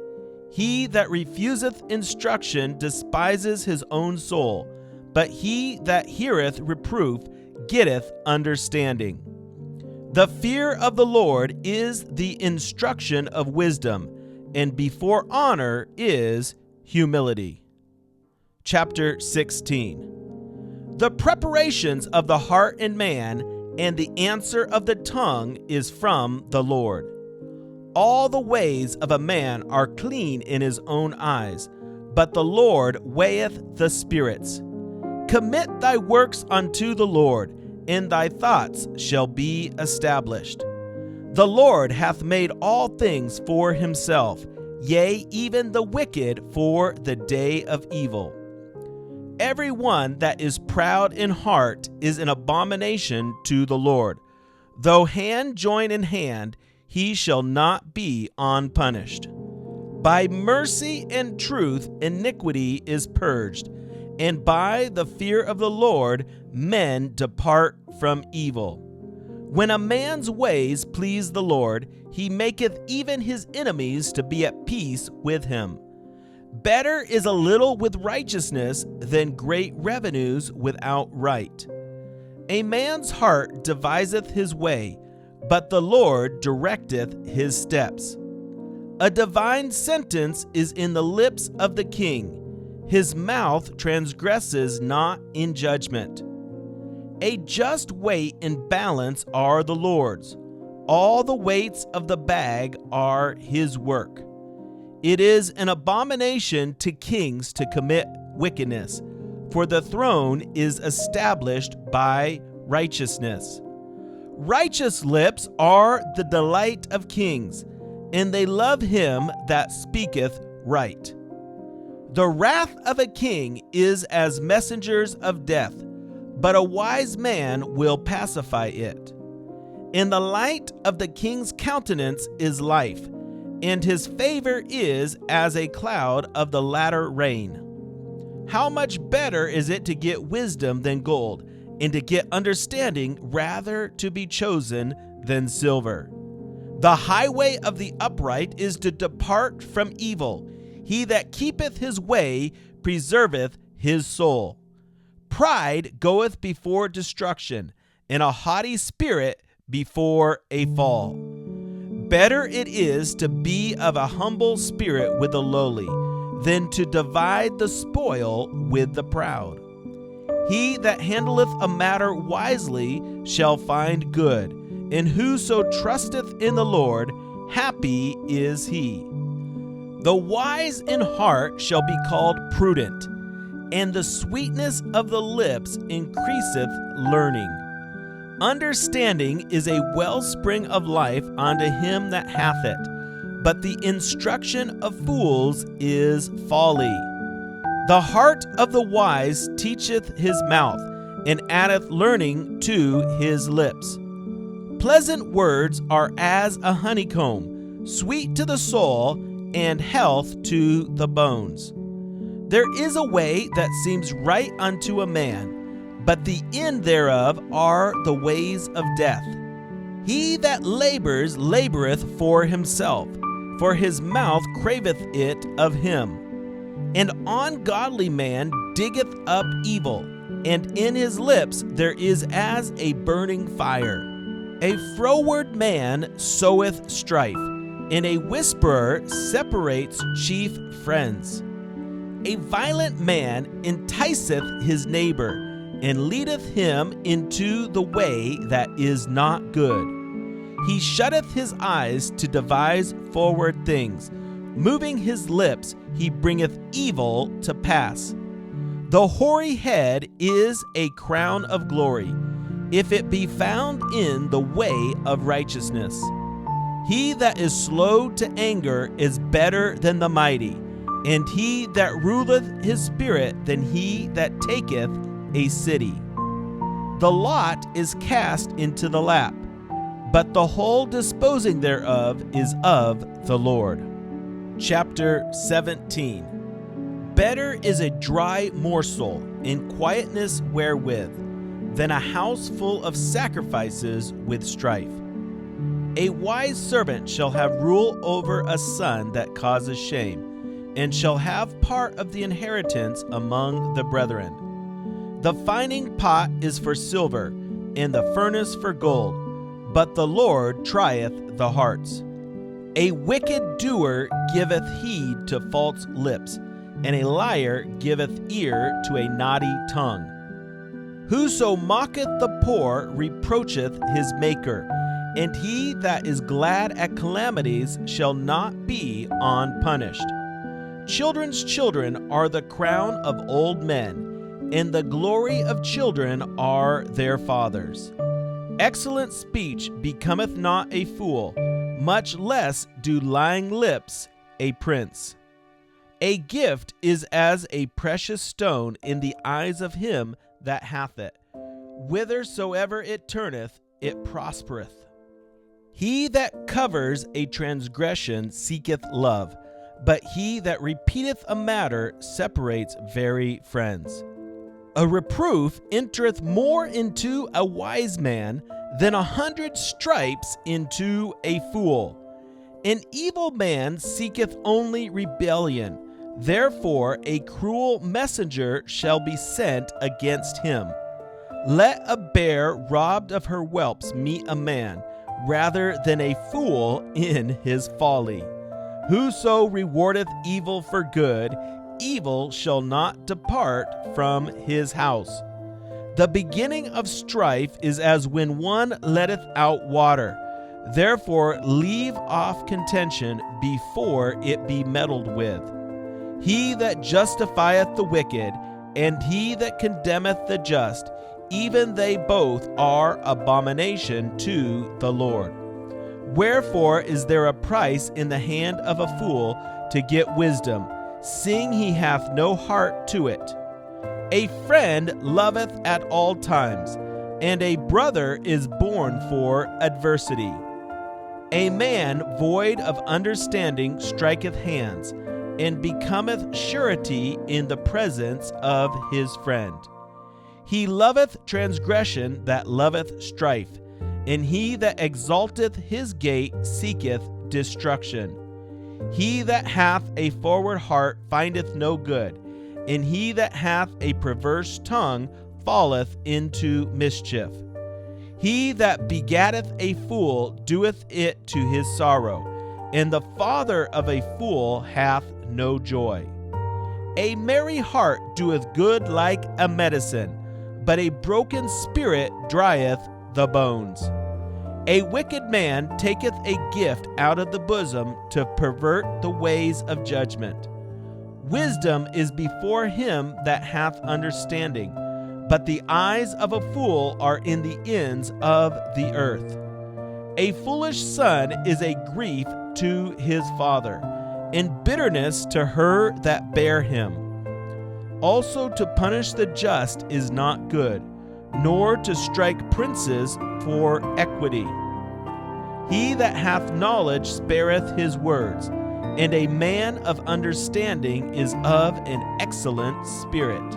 He that refuseth instruction despises his own soul, but he that heareth reproof getteth understanding. The fear of the Lord is the instruction of wisdom, and before honor is humility. Chapter 16. The preparations of the heart in man, and the answer of the tongue is from the Lord. All the ways of a man are clean in his own eyes, but the Lord weigheth the spirits. Commit thy works unto the Lord, and thy thoughts shall be established. The Lord hath made all things for himself, yea, even the wicked for the day of evil. Every one that is proud in heart is an abomination to the Lord. Though hand join in hand, he shall not be unpunished. By mercy and truth iniquity is purged, and by the fear of the Lord men depart from evil. When a man's ways please the Lord, he maketh even his enemies to be at peace with him. Better is a little with righteousness than great revenues without right. A man's heart deviseth his way, but the Lord directeth his steps. A divine sentence is in the lips of the king. His mouth transgresses not in judgment. A just weight and balance are the Lord's. All the weights of the bag are his work. It is an abomination to kings to commit wickedness, for the throne is established by righteousness. Righteous lips are the delight of kings, and they love him that speaketh right. The wrath of a king is as messengers of death, but a wise man will pacify it. In the light of the king's countenance is life, and his favor is as a cloud of the latter rain. How much better is it to get wisdom than gold, and to get understanding rather to be chosen than silver. The highway of the upright is to depart from evil. He that keepeth his way preserveth his soul. Pride goeth before destruction, and a haughty spirit before a fall. Better it is to be of a humble spirit with the lowly, than to divide the spoil with the proud. He that handleth a matter wisely shall find good, and whoso trusteth in the Lord, happy is he. The wise in heart shall be called prudent, and the sweetness of the lips increaseth learning. Understanding is a wellspring of life unto him that hath it, but the instruction of fools is folly. The heart of the wise teacheth his mouth, and addeth learning to his lips. Pleasant words are as a honeycomb, sweet to the soul, and health to the bones. There is a way that seems right unto a man, but the end thereof are the ways of death. He that labors laboreth for himself, for his mouth craveth it of him. An ungodly man diggeth up evil, and in his lips there is as a burning fire. A froward man soweth strife, and a whisperer separates chief friends. A violent man enticeth his neighbor, and leadeth him into the way that is not good. He shutteth his eyes to devise forward things. Moving his lips, he bringeth evil to pass. The hoary head is a crown of glory, if it be found in the way of righteousness. He that is slow to anger is better than the mighty, and he that ruleth his spirit than he that taketh a city. The lot is cast into the lap, but the whole disposing thereof is of the Lord. Chapter 17. Better is a dry morsel in quietness wherewith, than a house full of sacrifices with strife. A wise servant shall have rule over a son that causes shame, and shall have part of the inheritance among the brethren. The fining pot is for silver, and the furnace for gold, but the Lord trieth the hearts. A wicked doer giveth heed to false lips, and a liar giveth ear to a naughty tongue. Whoso mocketh the poor reproacheth his Maker, and he that is glad at calamities shall not be unpunished. Children's children are the crown of old men, and the glory of children are their fathers. Excellent speech becometh not a fool, much less do lying lips a prince. A gift is as a precious stone in the eyes of him that hath it. Whithersoever it turneth, it prospereth. He that covers a transgression seeketh love, but he that repeateth a matter separates very friends. A reproof entereth more into a wise man than 100 stripes into a fool. An evil man seeketh only rebellion, therefore a cruel messenger shall be sent against him. Let a bear robbed of her whelps meet a man, rather than a fool in his folly. Whoso rewardeth evil for good, evil shall not depart from his house. The beginning of strife is as when one letteth out water. Therefore leave off contention before it be meddled with. He that justifieth the wicked, and he that condemneth the just, even they both are abomination to the Lord. Wherefore is there a price in the hand of a fool to get wisdom, seeing he hath no heart to it? A friend loveth at all times, and a brother is born for adversity. A man void of understanding striketh hands, and becometh surety in the presence of his friend. He loveth transgression that loveth strife, and he that exalteth his gate seeketh destruction. He that hath a forward heart findeth no good, and he that hath a perverse tongue falleth into mischief. He that begetteth a fool doeth it to his sorrow, and the father of a fool hath no joy. A merry heart doeth good like a medicine, but a broken spirit drieth the bones. A wicked man taketh a gift out of the bosom to pervert the ways of judgment. Wisdom is before him that hath understanding, but the eyes of a fool are in the ends of the earth. A foolish son is a grief to his father, and bitterness to her that bare him. Also to punish the just is not good, nor to strike princes for equity. He that hath knowledge spareth his words, and a man of understanding is of an excellent spirit.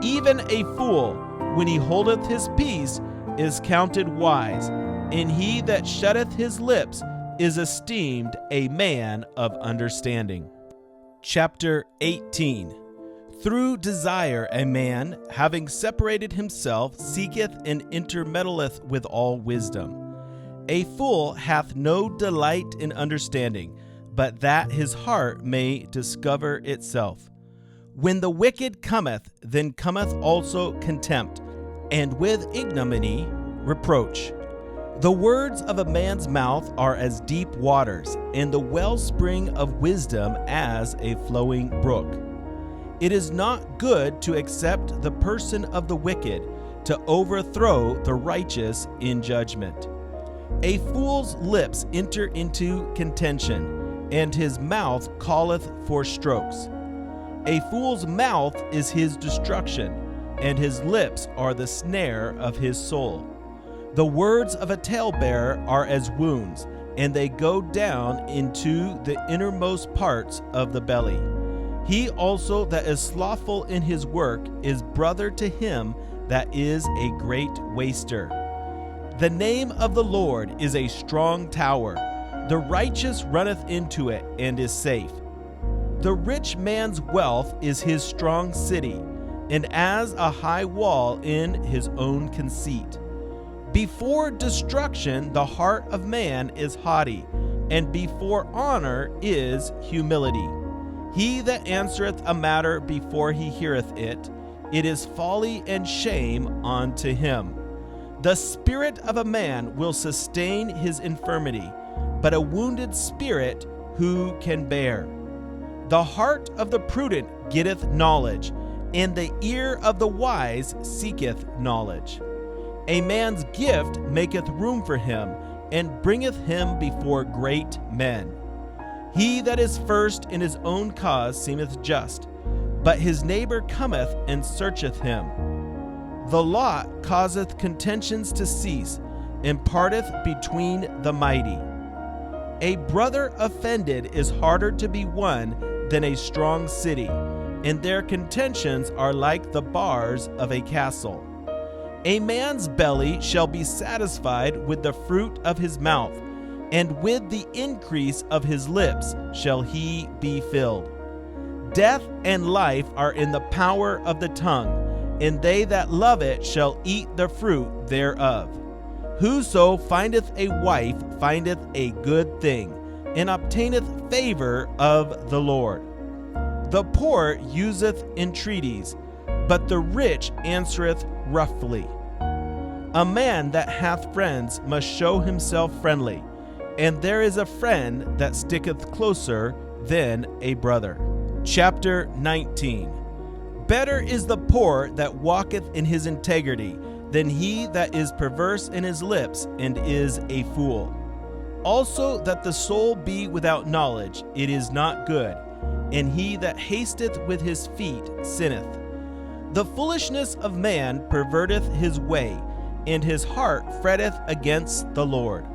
Even a fool, when he holdeth his peace, is counted wise, and he that shutteth his lips is esteemed a man of understanding. Chapter 18. Through desire a man, having separated himself, seeketh and intermeddleth with all wisdom. A fool hath no delight in understanding, but that his heart may discover itself. When the wicked cometh, then cometh also contempt, and with ignominy reproach. The words of a man's mouth are as deep waters, and the wellspring of wisdom as a flowing brook. It is not good to accept the person of the wicked, to overthrow the righteous in judgment. A fool's lips enter into contention, and his mouth calleth for strokes. A fool's mouth is his destruction, and his lips are the snare of his soul. The words of a talebearer are as wounds, and they go down into the innermost parts of the belly. He also that is slothful in his work is brother to him that is a great waster. The name of the Lord is a strong tower. The righteous runneth into it and is safe. The rich man's wealth is his strong city, and as a high wall in his own conceit. Before destruction the heart of man is haughty, and before honor is humility. He that answereth a matter before he heareth it, it is folly and shame unto him. The spirit of a man will sustain his infirmity, but a wounded spirit who can bear? The heart of the prudent getteth knowledge, and the ear of the wise seeketh knowledge. A man's gift maketh room for him, and bringeth him before great men. He that is first in his own cause seemeth just, but his neighbor cometh and searcheth him. The lot causeth contentions to cease, and parteth between the mighty. A brother offended is harder to be won than a strong city, and their contentions are like the bars of a castle. A man's belly shall be satisfied with the fruit of his mouth, and with the increase of his lips shall he be filled. Death and life are in the power of the tongue, and they that love it shall eat the fruit thereof. Whoso findeth a wife findeth a good thing, and obtaineth favor of the Lord. The poor useth entreaties, but the rich answereth roughly. A man that hath friends must show himself friendly, and there is a friend that sticketh closer than a brother. Chapter 19. Better is the poor that walketh in his integrity than he that is perverse in his lips and is a fool. Also that the soul be without knowledge, it is not good, and he that hasteth with his feet sinneth. The foolishness of man perverteth his way, and his heart fretteth against the Lord.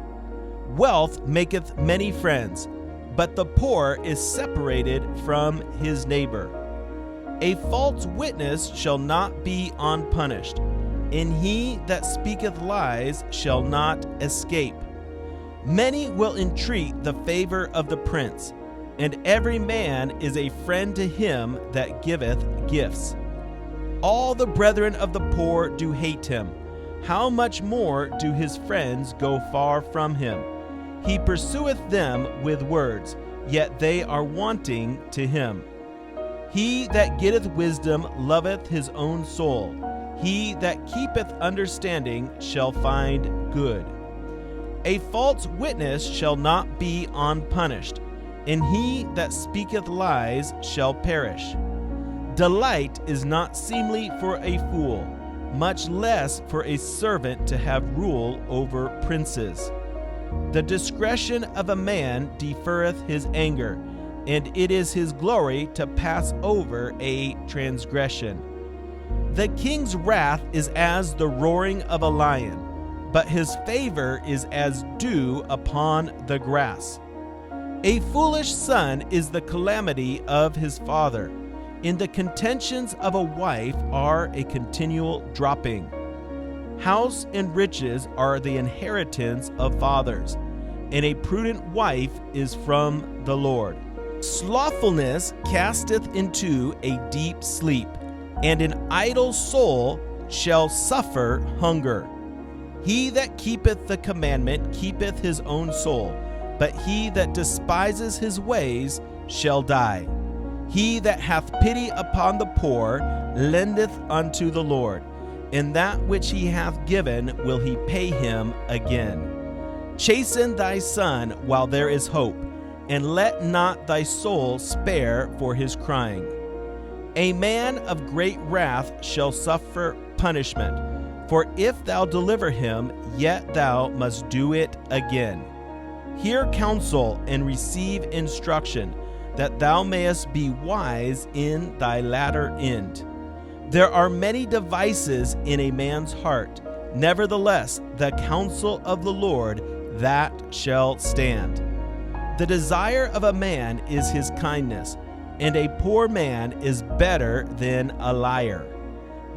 Wealth maketh many friends, but the poor is separated from his neighbor. A false witness shall not be unpunished, and he that speaketh lies shall not escape. Many will entreat the favor of the prince, and every man is a friend to him that giveth gifts. All the brethren of the poor do hate him. How much more do his friends go far from him? He pursueth them with words, yet they are wanting to him. He that getteth wisdom loveth his own soul. He that keepeth understanding shall find good. A false witness shall not be unpunished, and he that speaketh lies shall perish. Delight is not seemly for a fool, much less for a servant to have rule over princes. The discretion of a man deferreth his anger, and it is his glory to pass over a transgression. The king's wrath is as the roaring of a lion, but his favor is as dew upon the grass. A foolish son is the calamity of his father. In the contentions of a wife are a continual dropping. House and riches are the inheritance of fathers, and a prudent wife is from the Lord. Slothfulness casteth into a deep sleep, and an idle soul shall suffer hunger. He that keepeth the commandment keepeth his own soul, but he that despises his ways shall die. He that hath pity upon the poor lendeth unto the Lord, and that which he hath given will he pay him again. Chasten thy son while there is hope, and let not thy soul spare for his crying. A man of great wrath shall suffer punishment, for if thou deliver him, yet thou must do it again. Hear counsel and receive instruction, that thou mayest be wise in thy latter end. There are many devices in a man's heart, nevertheless the counsel of the Lord that shall stand. The desire of a man is his kindness, and a poor man is better than a liar.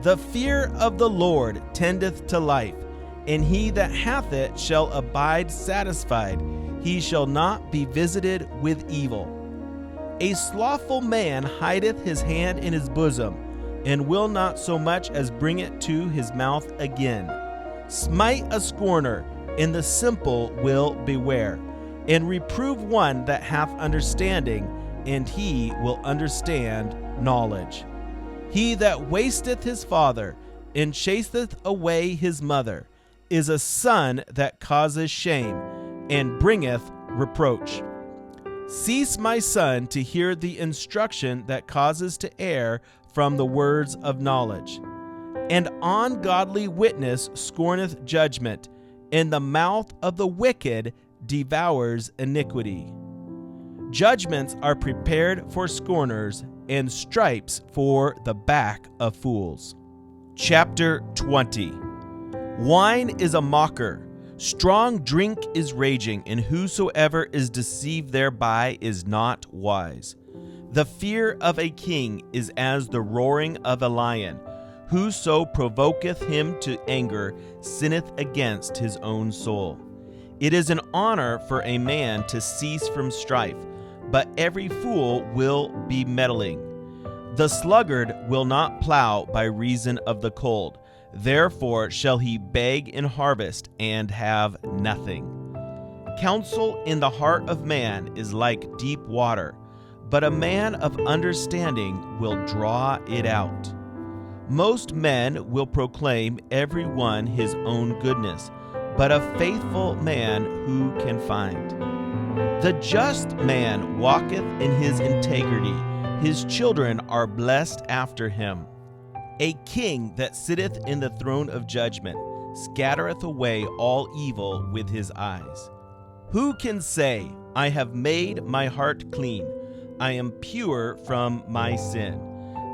The fear of the Lord tendeth to life, and he that hath it shall abide satisfied. He shall not be visited with evil. A slothful man hideth his hand in his bosom, and will not so much as bring it to his mouth again. Smite a scorner, and the simple will beware, and reprove one that hath understanding, and he will understand knowledge. He that wasteth his father, and chaseth away his mother, is a son that causes shame, and bringeth reproach. Cease, my son, to hear the instruction that causes to err from the words of knowledge. And ungodly witness scorneth judgment, and the mouth of the wicked devours iniquity. Judgments are prepared for scorners, and stripes for the back of fools. Chapter 20. Wine is a mocker, strong drink is raging, and whosoever is deceived thereby is not wise. The fear of a king is as the roaring of a lion. Whoso provoketh him to anger sinneth against his own soul. It is an honor for a man to cease from strife, but every fool will be meddling. The sluggard will not plow by reason of the cold. Therefore shall he beg in harvest and have nothing. Counsel in the heart of man is like deep water, but a man of understanding will draw it out. Most men will proclaim every one his own goodness, but a faithful man who can find? The just man walketh in his integrity, his children are blessed after him. A king that sitteth in the throne of judgment scattereth away all evil with his eyes. Who can say, I have made my heart clean, I am pure from my sin?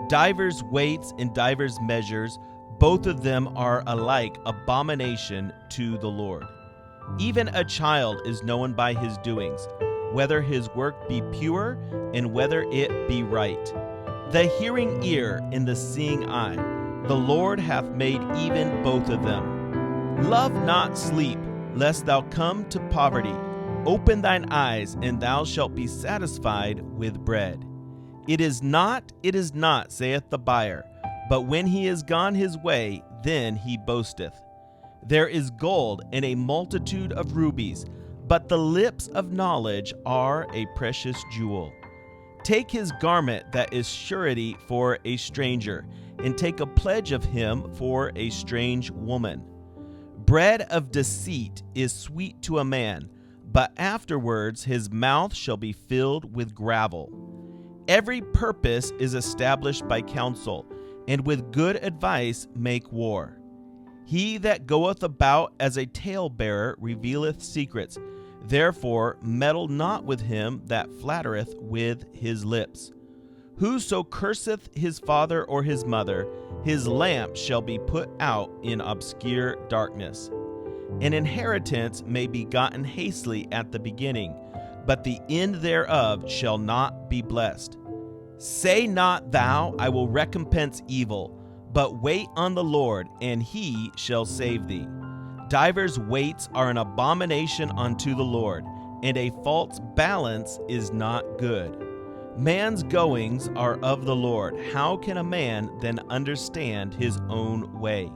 Divers weights and divers measures, both of them are alike abomination to the Lord. Even a child is known by his doings, whether his work be pure and whether it be right. The hearing ear and the seeing eye, the Lord hath made even both of them. Love not sleep, lest thou come to poverty. Open thine eyes, and thou shalt be satisfied with bread. It is not, saith the buyer, but when he is gone his way, then he boasteth. There is gold and a multitude of rubies, but the lips of knowledge are a precious jewel. Take his garment that is surety for a stranger, and take a pledge of him for a strange woman. Bread of deceit is sweet to a man, but afterwards his mouth shall be filled with gravel. Every purpose is established by counsel, and with good advice make war. He that goeth about as a talebearer revealeth secrets, Therefore meddle not with him that flattereth with his lips. Whoso curseth his father or his mother, his lamp shall be put out in obscure darkness. An inheritance may be gotten hastily at the beginning, but the end thereof shall not be blessed. Say not thou, I will recompense evil, but wait on the Lord, and he shall save thee. Divers weights are an abomination unto the Lord, and a false balance is not good. Man's goings are of the Lord. How can a man then understand his own way?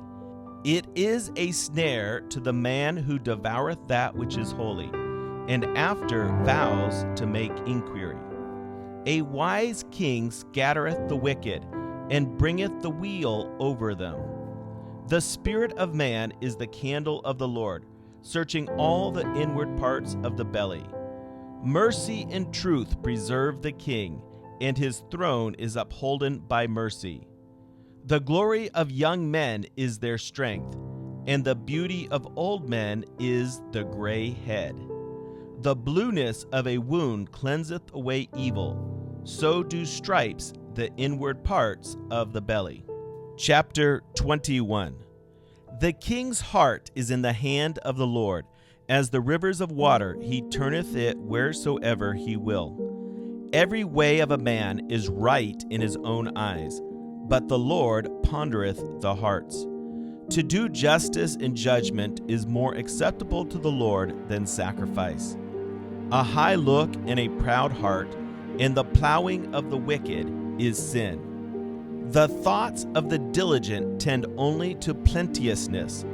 It is a snare to the man who devoureth that which is holy, and after vows to make inquiry. A wise king scattereth the wicked, and bringeth the wheel over them. The spirit of man is the candle of the Lord, searching all the inward parts of the belly. Mercy and truth preserve the king, and his throne is upholden by mercy. The glory of young men is their strength, and the beauty of old men is the gray head. The blueness of a wound cleanseth away evil, so do stripes the inward parts of the belly. Chapter 21. The king's heart is in the hand of the Lord. As the rivers of water, he turneth it wheresoever he will. Every way of a man is right in his own eyes, but the Lord pondereth the hearts. To do justice and judgment is more acceptable to the Lord than sacrifice. A high look and a proud heart, and the plowing of the wicked is sin. The thoughts of the diligent tend only to plenteousness,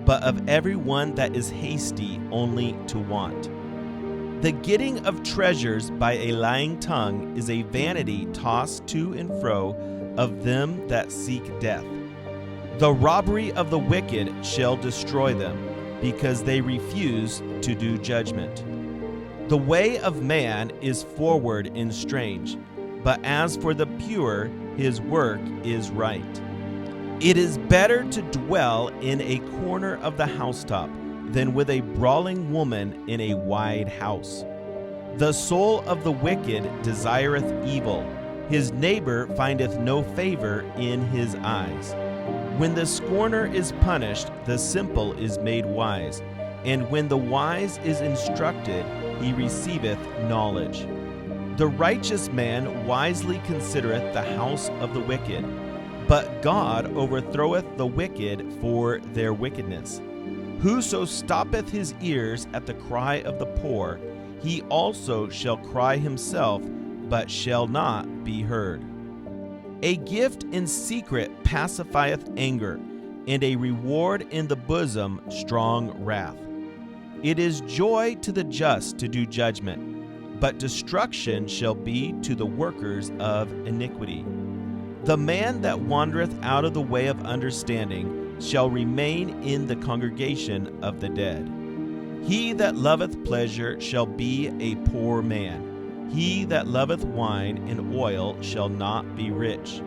but of every one that is hasty only to want. The getting of treasures by a lying tongue is a vanity tossed to and fro of them that seek death. The robbery of the wicked shall destroy them, because they refuse to do judgment. The way of man is forward and strange, but as for the pure, his work is right. It is better to dwell in a corner of the housetop than with a brawling woman in a wide house. The soul of the wicked desireth evil. His neighbor findeth no favor in his eyes. When the scorner is punished, the simple is made wise, and when the wise is instructed, he receiveth knowledge. The righteous man wisely considereth the house of the wicked, but God overthroweth the wicked for their wickedness. Whoso stoppeth his ears at the cry of the poor, he also shall cry himself, but shall not be heard. A gift in secret pacifieth anger, and a reward in the bosom strong wrath. It is joy to the just to do judgment, but destruction shall be to the workers of iniquity. The man that wandereth out of the way of understanding shall remain in the congregation of the dead. He that loveth pleasure shall be a poor man. He that loveth wine and oil shall not be rich.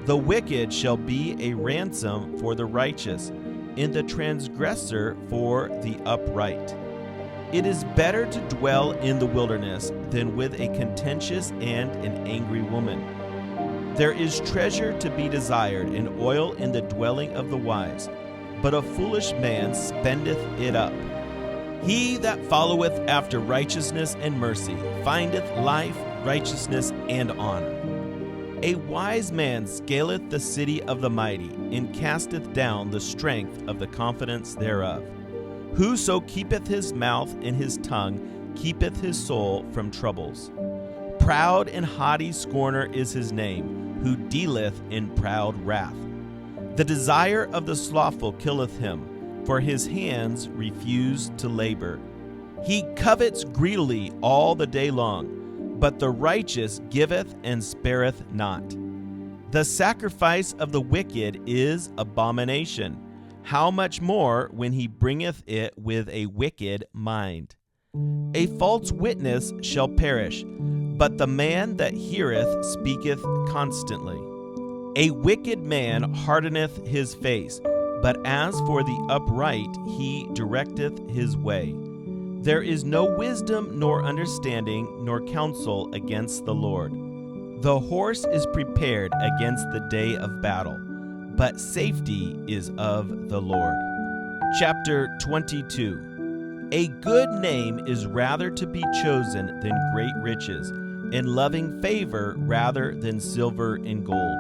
The wicked shall be a ransom for the righteous, and the transgressor for the upright. It is better to dwell in the wilderness than with a contentious and an angry woman. There is treasure to be desired and oil in the dwelling of the wise, but a foolish man spendeth it up. He that followeth after righteousness and mercy findeth life, righteousness, and honor. A wise man scaleth the city of the mighty, and casteth down the strength of the confidence thereof. Whoso keepeth his mouth and his tongue keepeth his soul from troubles. Proud and haughty scorner is his name, who dealeth in proud wrath. The desire of the slothful killeth him, for his hands refuse to labor. He covets greedily all the day long, but the righteous giveth and spareth not. The sacrifice of the wicked is abomination. How much more when he bringeth it with a wicked mind? A false witness shall perish, but the man that heareth speaketh constantly. A wicked man hardeneth his face, but as for the upright he directeth his way. There is no wisdom nor understanding nor counsel against the Lord. The horse is prepared against the day of battle, but safety is of the Lord. Chapter 22. A good name is rather to be chosen than great riches, and loving favor rather than silver and gold.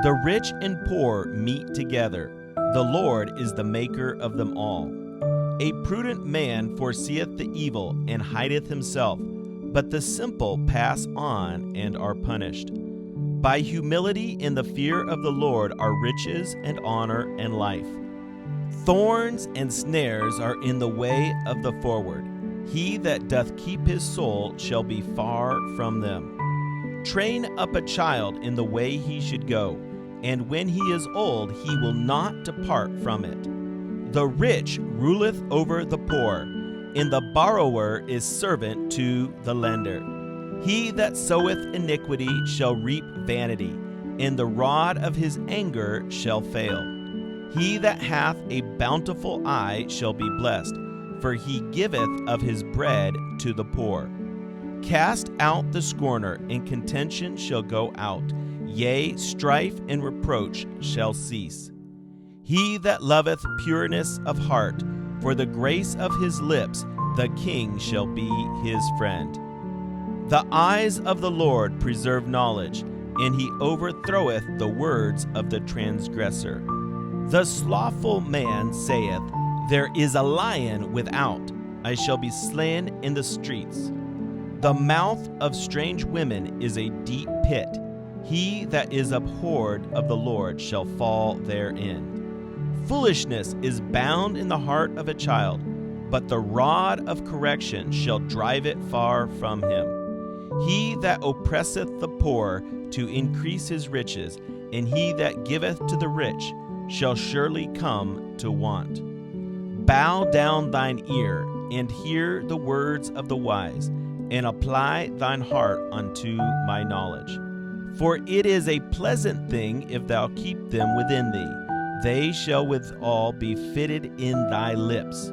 The rich and poor meet together. The Lord is the maker of them all. A prudent man foreseeth the evil and hideth himself, but the simple pass on and are punished. By humility in the fear of the Lord are riches and honor and life. Thorns and snares are in the way of the forward. He that doth keep his soul shall be far from them. Train up a child in the way he should go, and when he is old he will not depart from it. The rich ruleth over the poor, and the borrower is servant to the lender. He that soweth iniquity shall reap vanity, and the rod of his anger shall fail. He that hath a bountiful eye shall be blessed, for he giveth of his bread to the poor. Cast out the scorner, and contention shall go out, yea, strife and reproach shall cease. He that loveth pureness of heart, for the grace of his lips, the king shall be his friend. The eyes of the Lord preserve knowledge, and he overthroweth the words of the transgressor. The slothful man saith, There is a lion without, I shall be slain in the streets. The mouth of strange women is a deep pit. He that is abhorred of the Lord shall fall therein. Foolishness is bound in the heart of a child, but the rod of correction shall drive it far from him. He that oppresseth the poor to increase his riches, and he that giveth to the rich shall surely come to want. Bow down thine ear, and hear the words of the wise, and apply thine heart unto my knowledge. For it is a pleasant thing if thou keep them within thee. They shall withal be fitted in thy lips.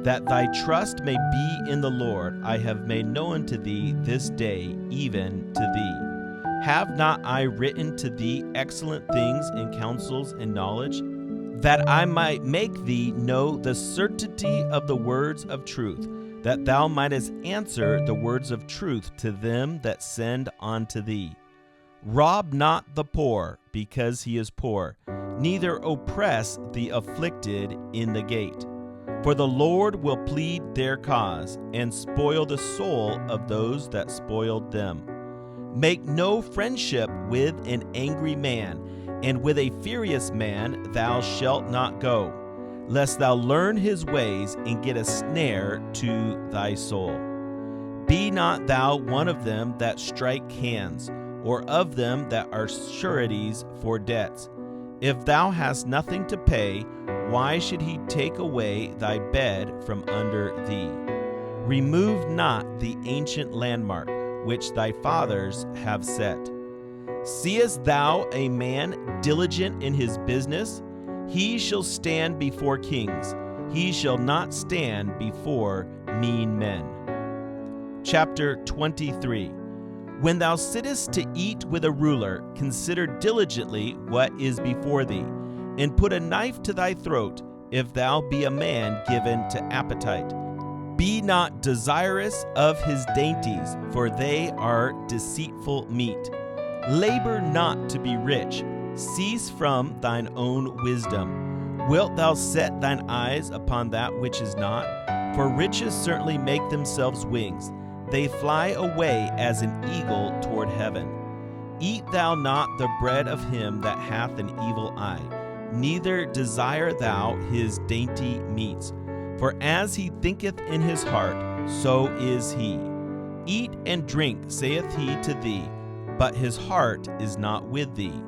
That thy trust may be in the Lord, I have made known to thee this day, even to thee. Have not I written to thee excellent things in counsels and knowledge, that I might make thee know the certainty of the words of truth, that thou mightest answer the words of truth to them that send unto thee? Rob not the poor, because he is poor, neither oppress the afflicted in the gate. For the Lord will plead their cause, and spoil the soul of those that spoiled them. Make no friendship with an angry man, and with a furious man thou shalt not go, lest thou learn his ways and get a snare to thy soul. Be not thou one of them that strike hands, or of them that are sureties for debts. If thou hast nothing to pay, why should he take away thy bed from under thee? Remove not the ancient landmark which thy fathers have set. Seest thou a man diligent in his business? He shall stand before kings. He shall not stand before mean men. Chapter 23. When thou sittest to eat with a ruler, consider diligently what is before thee, and put a knife to thy throat, if thou be a man given to appetite. Be not desirous of his dainties, for they are deceitful meat. Labor not to be rich. Cease from thine own wisdom. Wilt thou set thine eyes upon that which is not? For riches certainly make themselves wings. They fly away as an eagle toward heaven. Eat thou not the bread of him that hath an evil eye, neither desire thou his dainty meats. For as he thinketh in his heart, so is he. Eat and drink, saith he to thee, but his heart is not with thee.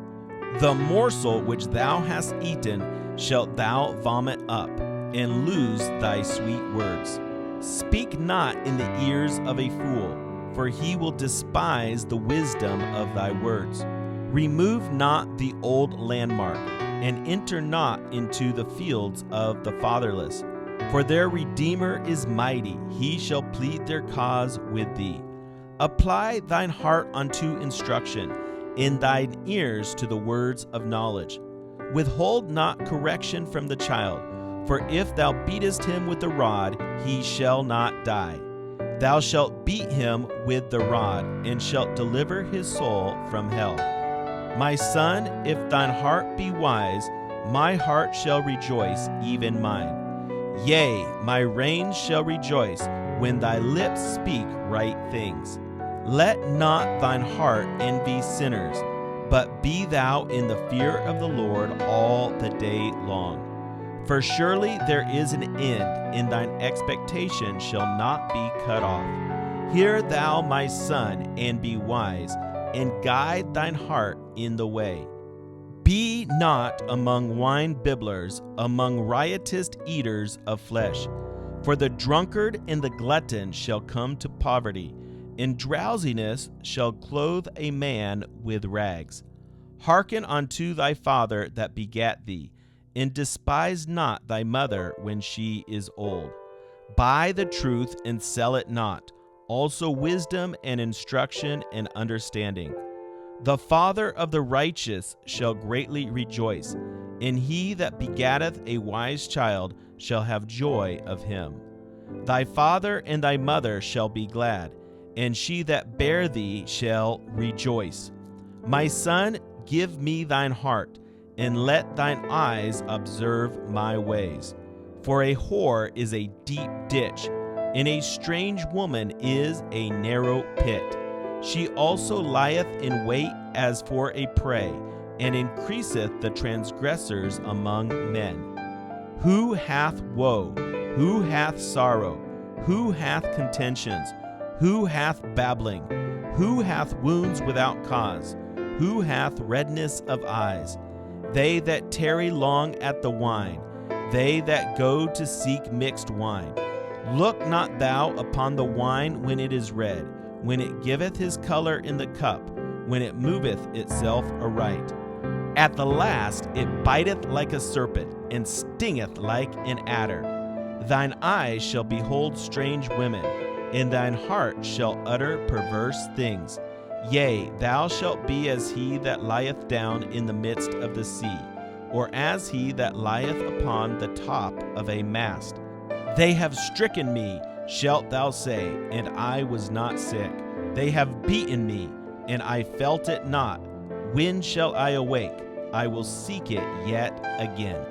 The morsel which thou hast eaten shalt thou vomit up, and lose thy sweet words. Speak not in the ears of a fool, for he will despise the wisdom of thy words. Remove not the old landmark, and enter not into the fields of the fatherless. For their Redeemer is mighty, he shall plead their cause with thee. Apply thine heart unto instruction, in thine ears to the words of knowledge. Withhold not correction from the child, for if thou beatest him with the rod, he shall not die. Thou shalt beat him with the rod, and shalt deliver his soul from hell. My son, if thine heart be wise, my heart shall rejoice, even mine. Yea, my reins shall rejoice, when thy lips speak right things. Let not thine heart envy sinners, but be thou in the fear of the Lord all the day long. For surely there is an end, and thine expectation shall not be cut off. Hear thou, my son, and be wise, and guide thine heart in the way. Be not among wine bibblers, among riotous eaters of flesh. For the drunkard and the glutton shall come to poverty, and drowsiness shall clothe a man with rags. Hearken unto thy father that begat thee, and despise not thy mother when she is old. Buy the truth and sell it not, also wisdom and instruction and understanding. The father of the righteous shall greatly rejoice, and he that begetteth a wise child shall have joy of him. Thy father and thy mother shall be glad, and she that bare thee shall rejoice. My son, give me thine heart, and let thine eyes observe my ways. For a whore is a deep ditch, and a strange woman is a narrow pit. She also lieth in wait as for a prey, and increaseth the transgressors among men. Who hath woe? Who hath sorrow? Who hath contentions? Who hath babbling? Who hath wounds without cause? Who hath redness of eyes? They that tarry long at the wine, they that go to seek mixed wine. Look not thou upon the wine when it is red, when it giveth his color in the cup, when it moveth itself aright. At the last it biteth like a serpent, and stingeth like an adder. Thine eyes shall behold strange women, and thine heart shall utter perverse things. Yea, thou shalt be as he that lieth down in the midst of the sea, or as he that lieth upon the top of a mast. They have stricken me, shalt thou say, and I was not sick. They have beaten me, and I felt it not. When shall I awake? I will seek it yet again.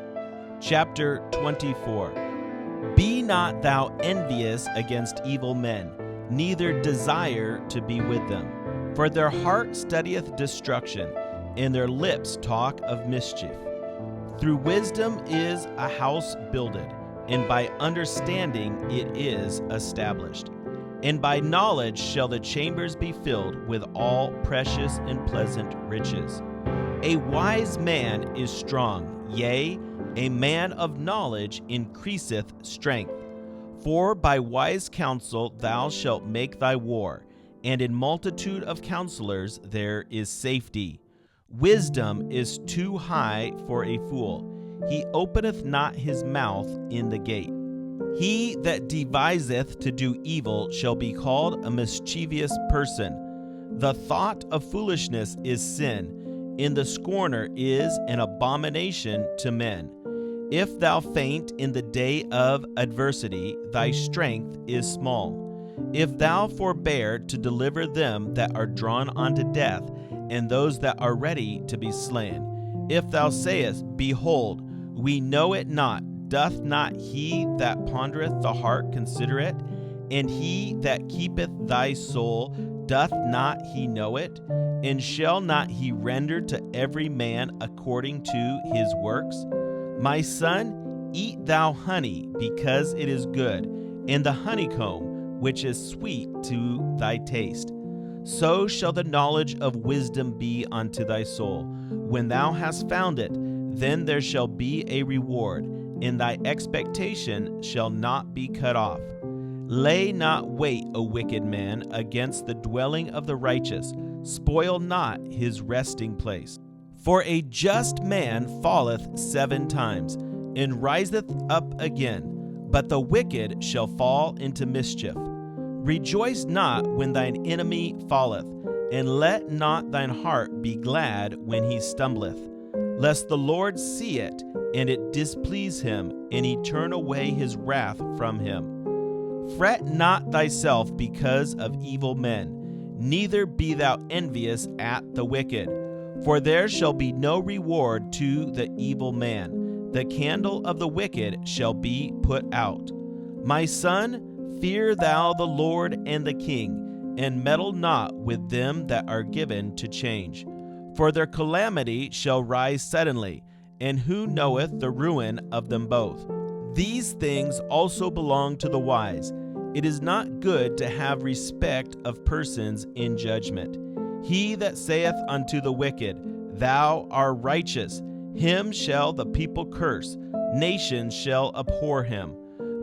Chapter 24. Be not thou envious against evil men, neither desire to be with them. For their heart studieth destruction, and their lips talk of mischief. Through wisdom is a house builded, and by understanding it is established. And by knowledge shall the chambers be filled with all precious and pleasant riches. A wise man is strong, yea, a man of knowledge increaseth strength. For by wise counsel thou shalt make thy war, and in multitude of counselors there is safety. Wisdom is too high for a fool. He openeth not his mouth in the gate. He that deviseth to do evil shall be called a mischievous person. The thought of foolishness is sin, and the scorner is an abomination to men. If thou faint in the day of adversity, thy strength is small. If thou forbear to deliver them that are drawn unto death, and those that are ready to be slain, if thou sayest, Behold, we know it not, doth not he that pondereth the heart consider it? And he that keepeth thy soul, doth not he know it? And shall not he render to every man according to his works? My son, eat thou honey, because it is good, and the honeycomb, which is sweet to thy taste. So shall the knowledge of wisdom be unto thy soul. When thou hast found it, then there shall be a reward, and thy expectation shall not be cut off. Lay not wait, O wicked man, against the dwelling of the righteous. Spoil not his resting place. For a just man falleth 7 times, and riseth up again, but the wicked shall fall into mischief. Rejoice not when thine enemy falleth, and let not thine heart be glad when he stumbleth, lest the Lord see it, and it displease him, and he turn away his wrath from him. Fret not thyself because of evil men, neither be thou envious at the wicked, for there shall be no reward to the evil man. The candle of the wicked shall be put out. My son, fear thou the Lord and the king, and meddle not with them that are given to change. For their calamity shall rise suddenly, and who knoweth the ruin of them both? These things also belong to the wise. It is not good to have respect of persons in judgment. He that saith unto the wicked, Thou art righteous, him shall the people curse, nations shall abhor him.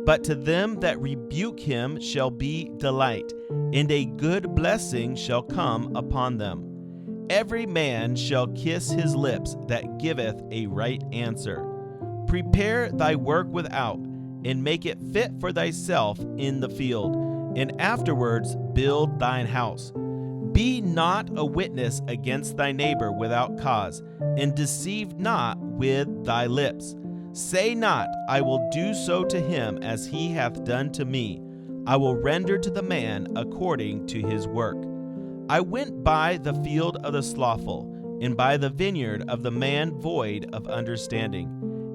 But to them that rebuke him shall be delight, and a good blessing shall come upon them. Every man shall kiss his lips that giveth a right answer. Prepare thy work without, and make it fit for thyself in the field, and afterwards build thine house. Be not a witness against thy neighbor without cause, and deceive not with thy lips. Say not, I will do so to him as he hath done to me. I will render to the man according to his work. I went by the field of the slothful, and by the vineyard of the man void of understanding.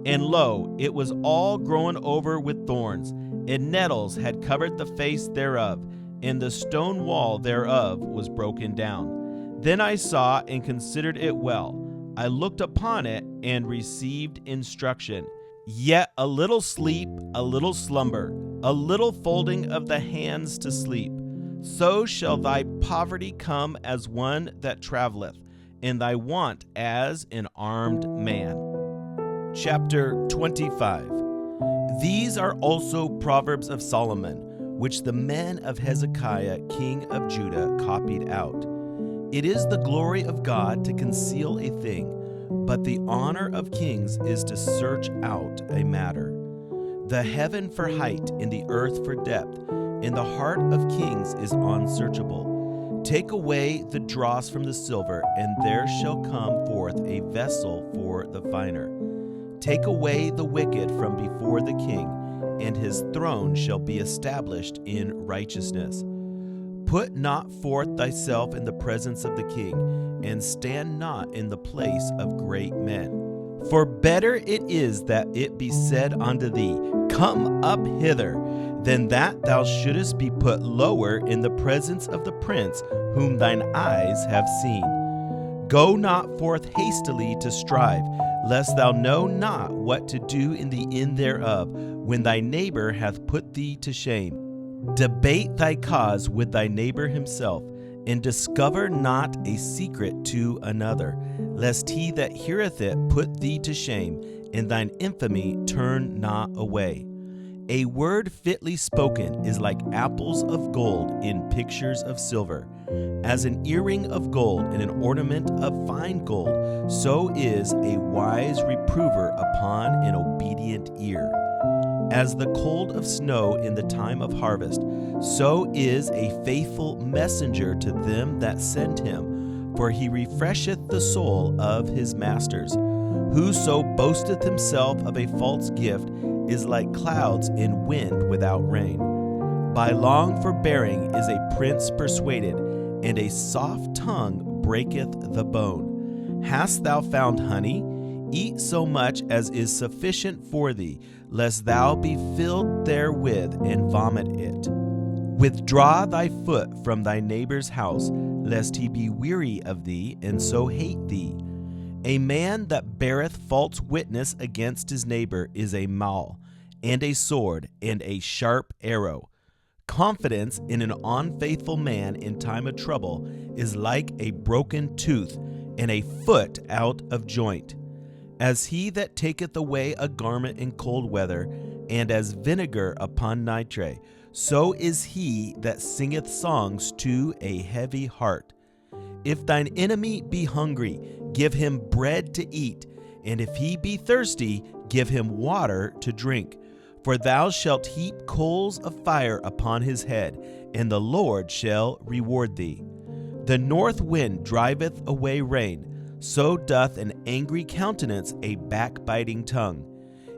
And lo, it was all grown over with thorns, and nettles had covered the face thereof, and the stone wall thereof was broken down. Then I saw and considered it well. I looked upon it and received instruction. Yet a little sleep, a little slumber, a little folding of the hands to sleep. So shall thy poverty come as one that travelleth, and thy want as an armed man. Chapter 25. These are also Proverbs of Solomon, which the men of Hezekiah king of Judah copied out. It is the glory of God to conceal a thing, but the honor of kings is to search out a matter. The heaven for height and the earth for depth, and the heart of kings is unsearchable. Take away the dross from the silver, and there shall come forth a vessel for the finer. Take away the wicked from before the king, and his throne shall be established in righteousness. Put not forth thyself in the presence of the king, and stand not in the place of great men. For better it is that it be said unto thee, Come up hither, than that thou shouldest be put lower in the presence of the prince whom thine eyes have seen. Go not forth hastily to strive, lest thou know not what to do in the end thereof, when thy neighbor hath put thee to shame. Debate thy cause with thy neighbor himself, and discover not a secret to another, lest he that heareth it put thee to shame, and thine infamy turn not away. A word fitly spoken is like apples of gold in pictures of silver. As an earring of gold and an ornament of fine gold, so is a wise reprover upon an obedient ear. As the cold of snow in the time of harvest, so is a faithful messenger to them that send him, for he refresheth the soul of his masters. Whoso boasteth himself of a false gift is like clouds in wind without rain. By long forbearing is a prince persuaded, and a soft tongue breaketh the bone. Hast thou found honey? Eat so much as is sufficient for thee, lest thou be filled therewith and vomit it. Withdraw thy foot from thy neighbor's house, lest he be weary of thee, and so hate thee. A man that beareth false witness against his neighbor is a maul, and a sword, and a sharp arrow. Confidence in an unfaithful man in time of trouble is like a broken tooth, and a foot out of joint. As he that taketh away a garment in cold weather, and as vinegar upon nitre, so is he that singeth songs to a heavy heart. If thine enemy be hungry, give him bread to eat, and if he be thirsty, give him water to drink. For thou shalt heap coals of fire upon his head, and the Lord shall reward thee. The north wind driveth away rain, so doth an angry countenance a backbiting tongue.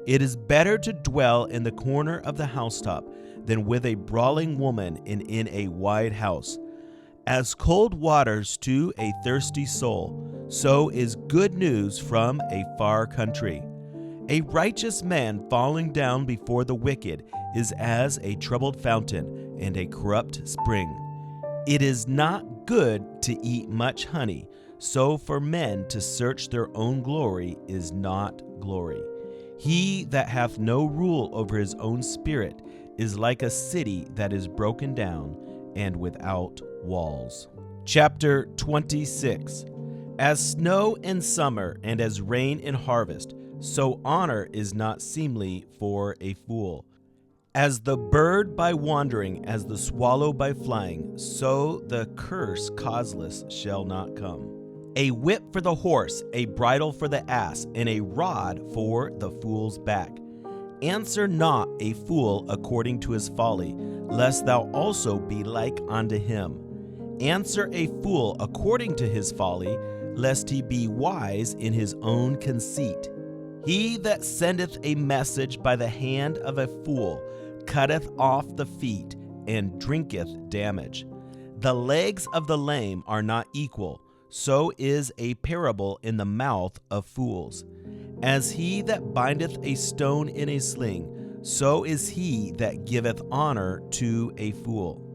It is better to dwell in the corner of the housetop than with a brawling woman and in a wide house. As cold waters to a thirsty soul, so is good news from a far country. A righteous man falling down before the wicked is as a troubled fountain and a corrupt spring. It is not good to eat much honey, so for men to search their own glory is not glory. He that hath no rule over his own spirit is like a city that is broken down and without walls. Chapter 26. As snow in summer and as rain in harvest, so honor is not seemly for a fool. As the bird by wandering, as the swallow by flying, so the curse causeless shall not come. A whip for the horse, a bridle for the ass, and a rod for the fool's back. Answer not a fool according to his folly, lest thou also be like unto him. Answer a fool according to his folly, lest he be wise in his own conceit. He that sendeth a message by the hand of a fool cutteth off the feet and drinketh damage. The legs of the lame are not equal, so is a parable in the mouth of fools. As he that bindeth a stone in a sling, so is he that giveth honor to a fool.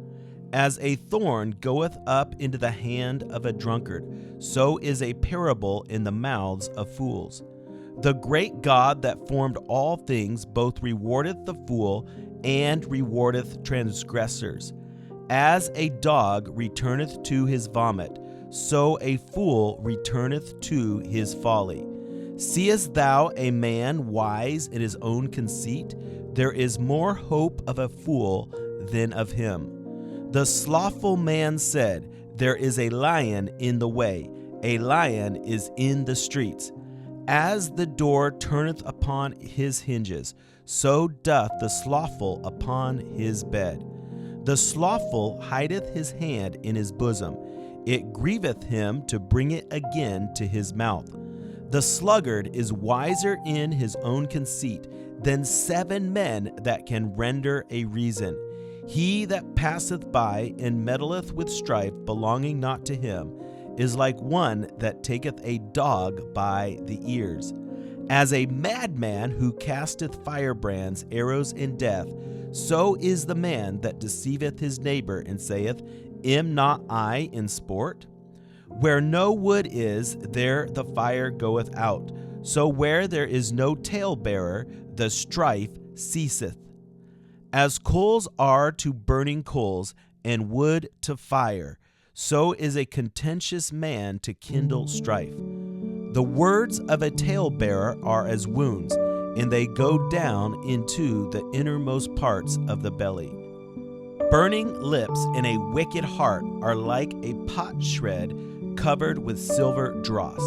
As a thorn goeth up into the hand of a drunkard, so is a parable in the mouths of fools. The great God that formed all things both rewardeth the fool and rewardeth transgressors. As a dog returneth to his vomit, so a fool returneth to his folly. Seest thou a man wise in his own conceit? There is more hope of a fool than of him. The slothful man said, There is a lion in the way, a lion is in the streets. As the door turneth upon his hinges, so doth the slothful upon his bed. The slothful hideth his hand in his bosom, it grieveth him to bring it again to his mouth. The sluggard is wiser in his own conceit than 7 men that can render a reason. He that passeth by and meddleth with strife belonging not to him is like one that taketh a dog by the ears. As a madman who casteth firebrands, arrows, and death, so is the man that deceiveth his neighbor and saith, Am not I in sport? Where no wood is, there the fire goeth out. So where there is no talebearer, the strife ceaseth. As coals are to burning coals, and wood to fire, so is a contentious man to kindle strife. The words of a talebearer are as wounds, and they go down into the innermost parts of the belly. Burning lips and a wicked heart are like a potsherd covered with silver dross.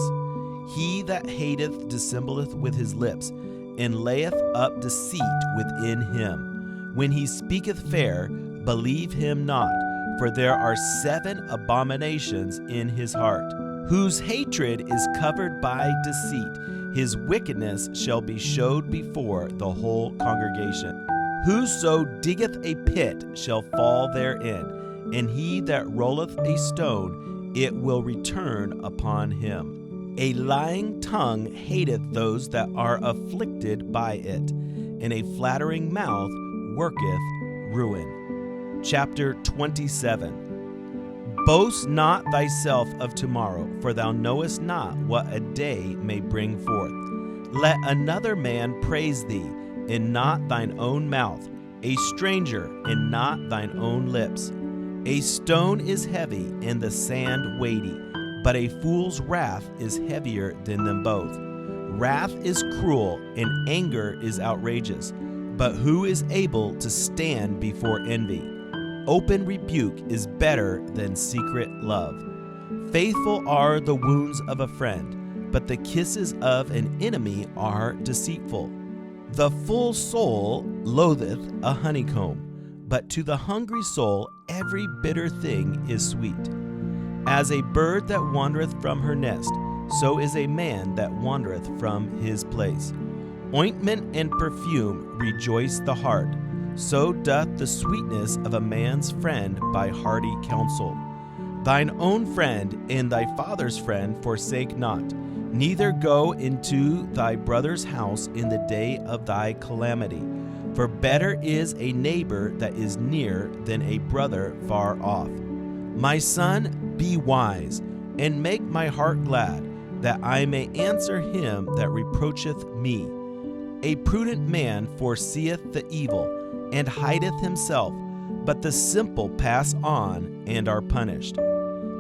He that hateth dissembleth with his lips, and layeth up deceit within him. When he speaketh fair, believe him not, for there are 7 abominations in his heart. Whose hatred is covered by deceit, his wickedness shall be showed before the whole congregation. Whoso diggeth a pit shall fall therein, and he that rolleth a stone, it will return upon him. A lying tongue hateth those that are afflicted by it, and a flattering mouth worketh ruin. Chapter 27. Boast not thyself of tomorrow, for thou knowest not what a day may bring forth. Let another man praise thee, and not thine own mouth, a stranger, and not thine own lips. A stone is heavy, and the sand weighty, but a fool's wrath is heavier than them both. Wrath is cruel, and anger is outrageous, but who is able to stand before envy? Open rebuke is better than secret love. Faithful are the wounds of a friend, but the kisses of an enemy are deceitful. The full soul loatheth a honeycomb, but to the hungry soul every bitter thing is sweet. As a bird that wandereth from her nest, so is a man that wandereth from his place. Ointment and perfume rejoice the heart, so doth the sweetness of a man's friend by hearty counsel. Thine own friend and thy father's friend forsake not, neither go into thy brother's house in the day of thy calamity. For better is a neighbor that is near than a brother far off. My son, be wise, and make my heart glad, that I may answer him that reproacheth me. A prudent man foreseeth the evil, and hideth himself, but the simple pass on and are punished.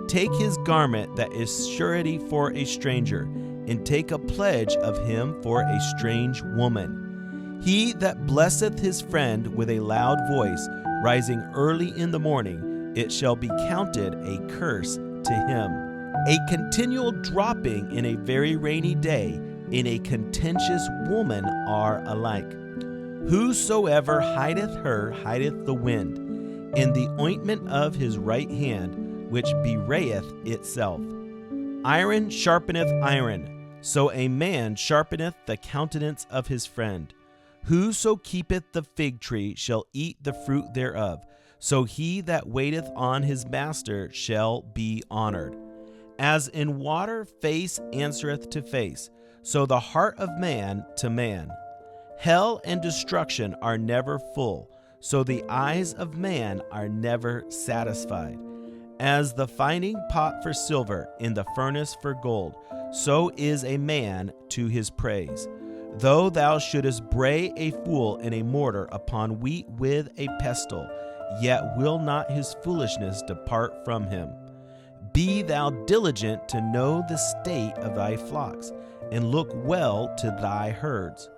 Take his garment that is surety for a stranger, and take a pledge of him for a strange woman. He that blesseth his friend with a loud voice, rising early in the morning, it shall be counted a curse to him. A continual dropping in a very rainy day, and a contentious woman are alike. Whosoever hideth her hideth the wind, and the ointment of his right hand, which bewrayeth itself. Iron sharpeneth iron, so a man sharpeneth the countenance of his friend. Whoso keepeth the fig tree shall eat the fruit thereof, so he that waiteth on his master shall be honored. As in water face answereth to face, so the heart of man to man. Hell and destruction are never full, so the eyes of man are never satisfied. As the finding pot for silver in the furnace for gold, so is a man to his praise. Though thou shouldest bray a fool in a mortar upon wheat with a pestle, yet will not his foolishness depart from him. Be thou diligent to know the state of thy flocks, and look well to thy herds.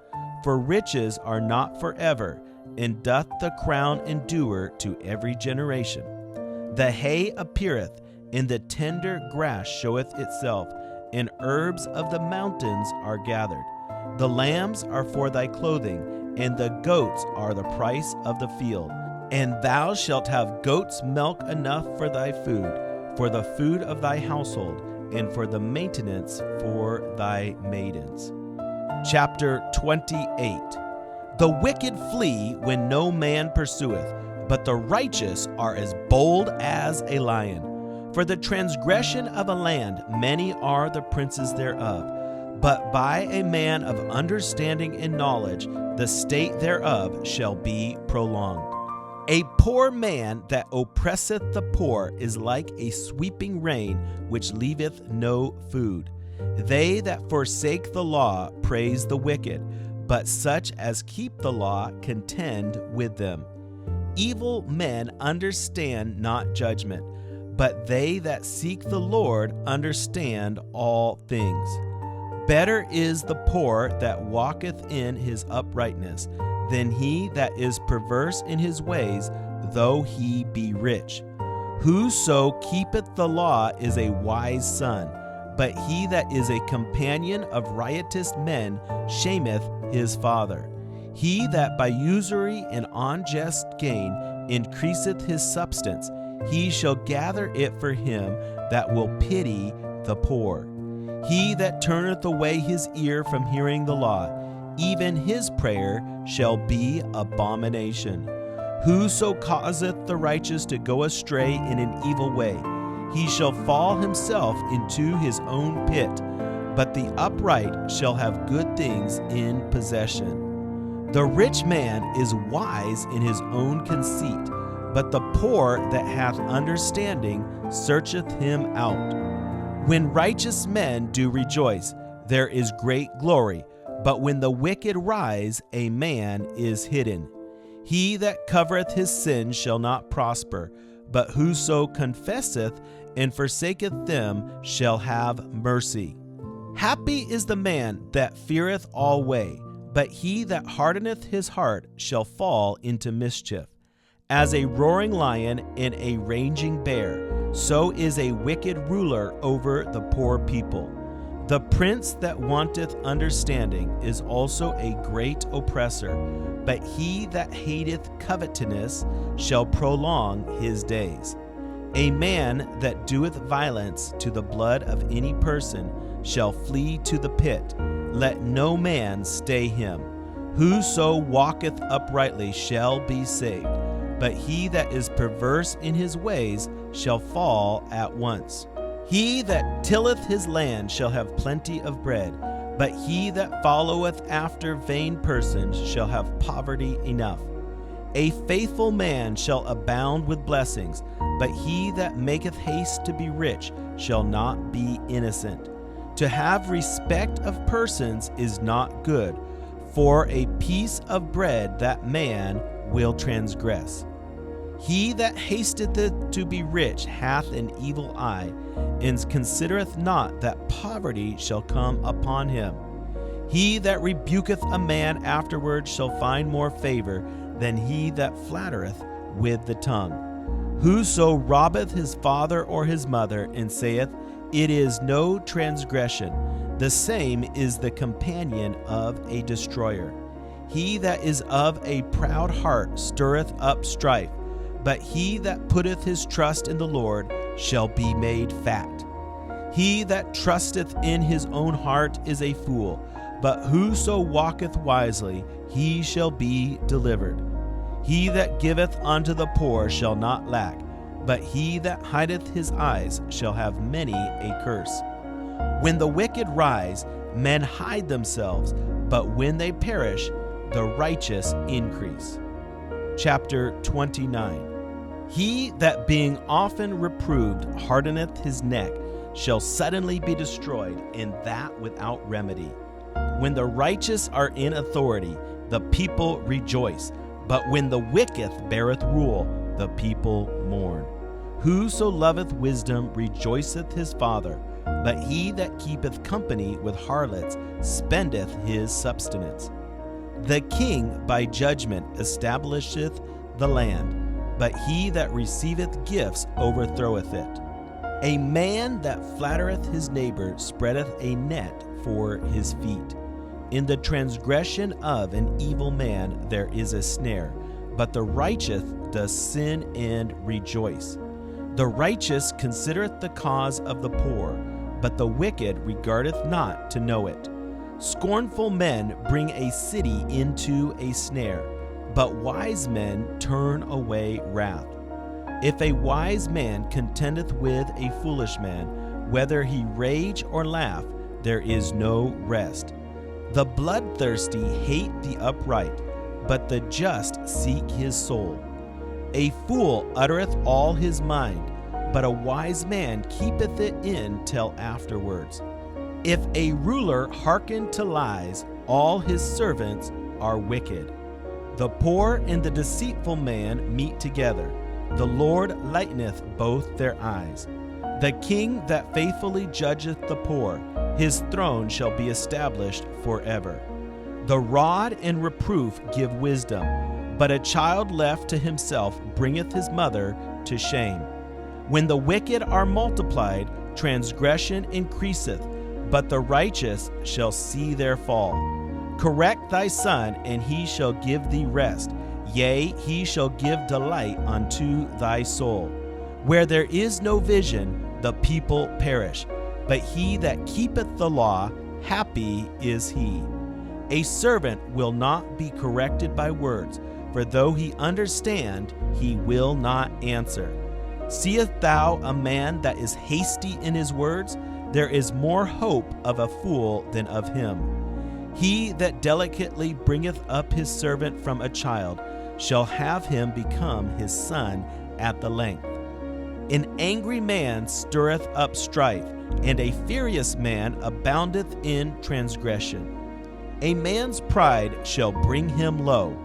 For riches are not forever, and doth the crown endure to every generation. The hay appeareth, and the tender grass showeth itself, and herbs of the mountains are gathered. The lambs are for thy clothing, and the goats are the price of the field. And thou shalt have goats' milk enough for thy food, for the food of thy household, and for the maintenance for thy maidens. Chapter 28. The wicked flee when no man pursueth, but the righteous are as bold as a lion. For the transgression of a land many are the princes thereof, but by a man of understanding and knowledge the state thereof shall be prolonged. A poor man that oppresseth the poor is like a sweeping rain which leaveth no food. They that forsake the law praise the wicked, but such as keep the law contend with them. Evil men understand not judgment, but they that seek the Lord understand all things. Better is the poor that walketh in his uprightness than he that is perverse in his ways, though he be rich. Whoso keepeth the law is a wise son, but he that is a companion of riotous men shameth his father. He that by usury and unjust gain increaseth his substance, he shall gather it for him that will pity the poor. He that turneth away his ear from hearing the law, even his prayer shall be abomination. Whoso causeth the righteous to go astray in an evil way, he shall fall himself into his own pit, but the upright shall have good things in possession. The rich man is wise in his own conceit, but the poor that hath understanding searcheth him out. When righteous men do rejoice, there is great glory, but when the wicked rise, a man is hidden. He that covereth his sin shall not prosper, but whoso confesseth and forsaketh them shall have mercy. Happy is the man that feareth alway, but he that hardeneth his heart shall fall into mischief. As a roaring lion and a raging bear, so is a wicked ruler over the poor people. The prince that wanteth understanding is also a great oppressor, but he that hateth covetousness shall prolong his days. A man that doeth violence to the blood of any person shall flee to the pit. Let no man stay him. Whoso walketh uprightly shall be saved, but he that is perverse in his ways shall fall at once. He that tilleth his land shall have plenty of bread, but he that followeth after vain persons shall have poverty enough. A faithful man shall abound with blessings, but he that maketh haste to be rich shall not be innocent. To have respect of persons is not good, for a piece of bread that man will transgress. He that hasteth to be rich hath an evil eye, and considereth not that poverty shall come upon him. He that rebuketh a man afterward shall find more favor than he that flattereth with the tongue. Whoso robbeth his father or his mother, and saith, It is no transgression, the same is the companion of a destroyer. He that is of a proud heart stirreth up strife, but he that putteth his trust in the Lord shall be made fat. He that trusteth in his own heart is a fool, but whoso walketh wisely, he shall be delivered. He that giveth unto the poor shall not lack, but he that hideth his eyes shall have many a curse. When the wicked rise, men hide themselves, but when they perish, the righteous increase. Chapter 29. He that being often reproved hardeneth his neck shall suddenly be destroyed, and that without remedy. When the righteous are in authority, the people rejoice, but when the wicked beareth rule, the people mourn. Whoso loveth wisdom rejoiceth his father, but he that keepeth company with harlots spendeth his substance. The king by judgment establisheth the land, but he that receiveth gifts overthroweth it. A man that flattereth his neighbor spreadeth a net for his feet. In the transgression of an evil man there is a snare, but the righteous does sin and rejoice. The righteous considereth the cause of the poor, but the wicked regardeth not to know it. Scornful men bring a city into a snare, but wise men turn away wrath. If a wise man contendeth with a foolish man, whether he rage or laugh, there is no rest. The bloodthirsty hate the upright, but the just seek his soul. A fool uttereth all his mind, but a wise man keepeth it in till afterwards. If a ruler hearken to lies, all his servants are wicked. The poor and the deceitful man meet together. The Lord lighteneth both their eyes. The king that faithfully judgeth the poor, his throne shall be established forever. The rod and reproof give wisdom, but a child left to himself bringeth his mother to shame. When the wicked are multiplied, transgression increaseth, but the righteous shall see their fall. Correct thy son, and he shall give thee rest. Yea, he shall give delight unto thy soul. Where there is no vision, the people perish, but he that keepeth the law, happy is he. A servant will not be corrected by words, for though he understand, he will not answer. Seest thou a man that is hasty in his words? There is more hope of a fool than of him. He that delicately bringeth up his servant from a child shall have him become his son at the length. An angry man stirreth up strife, and a furious man aboundeth in transgression. A man's pride shall bring him low,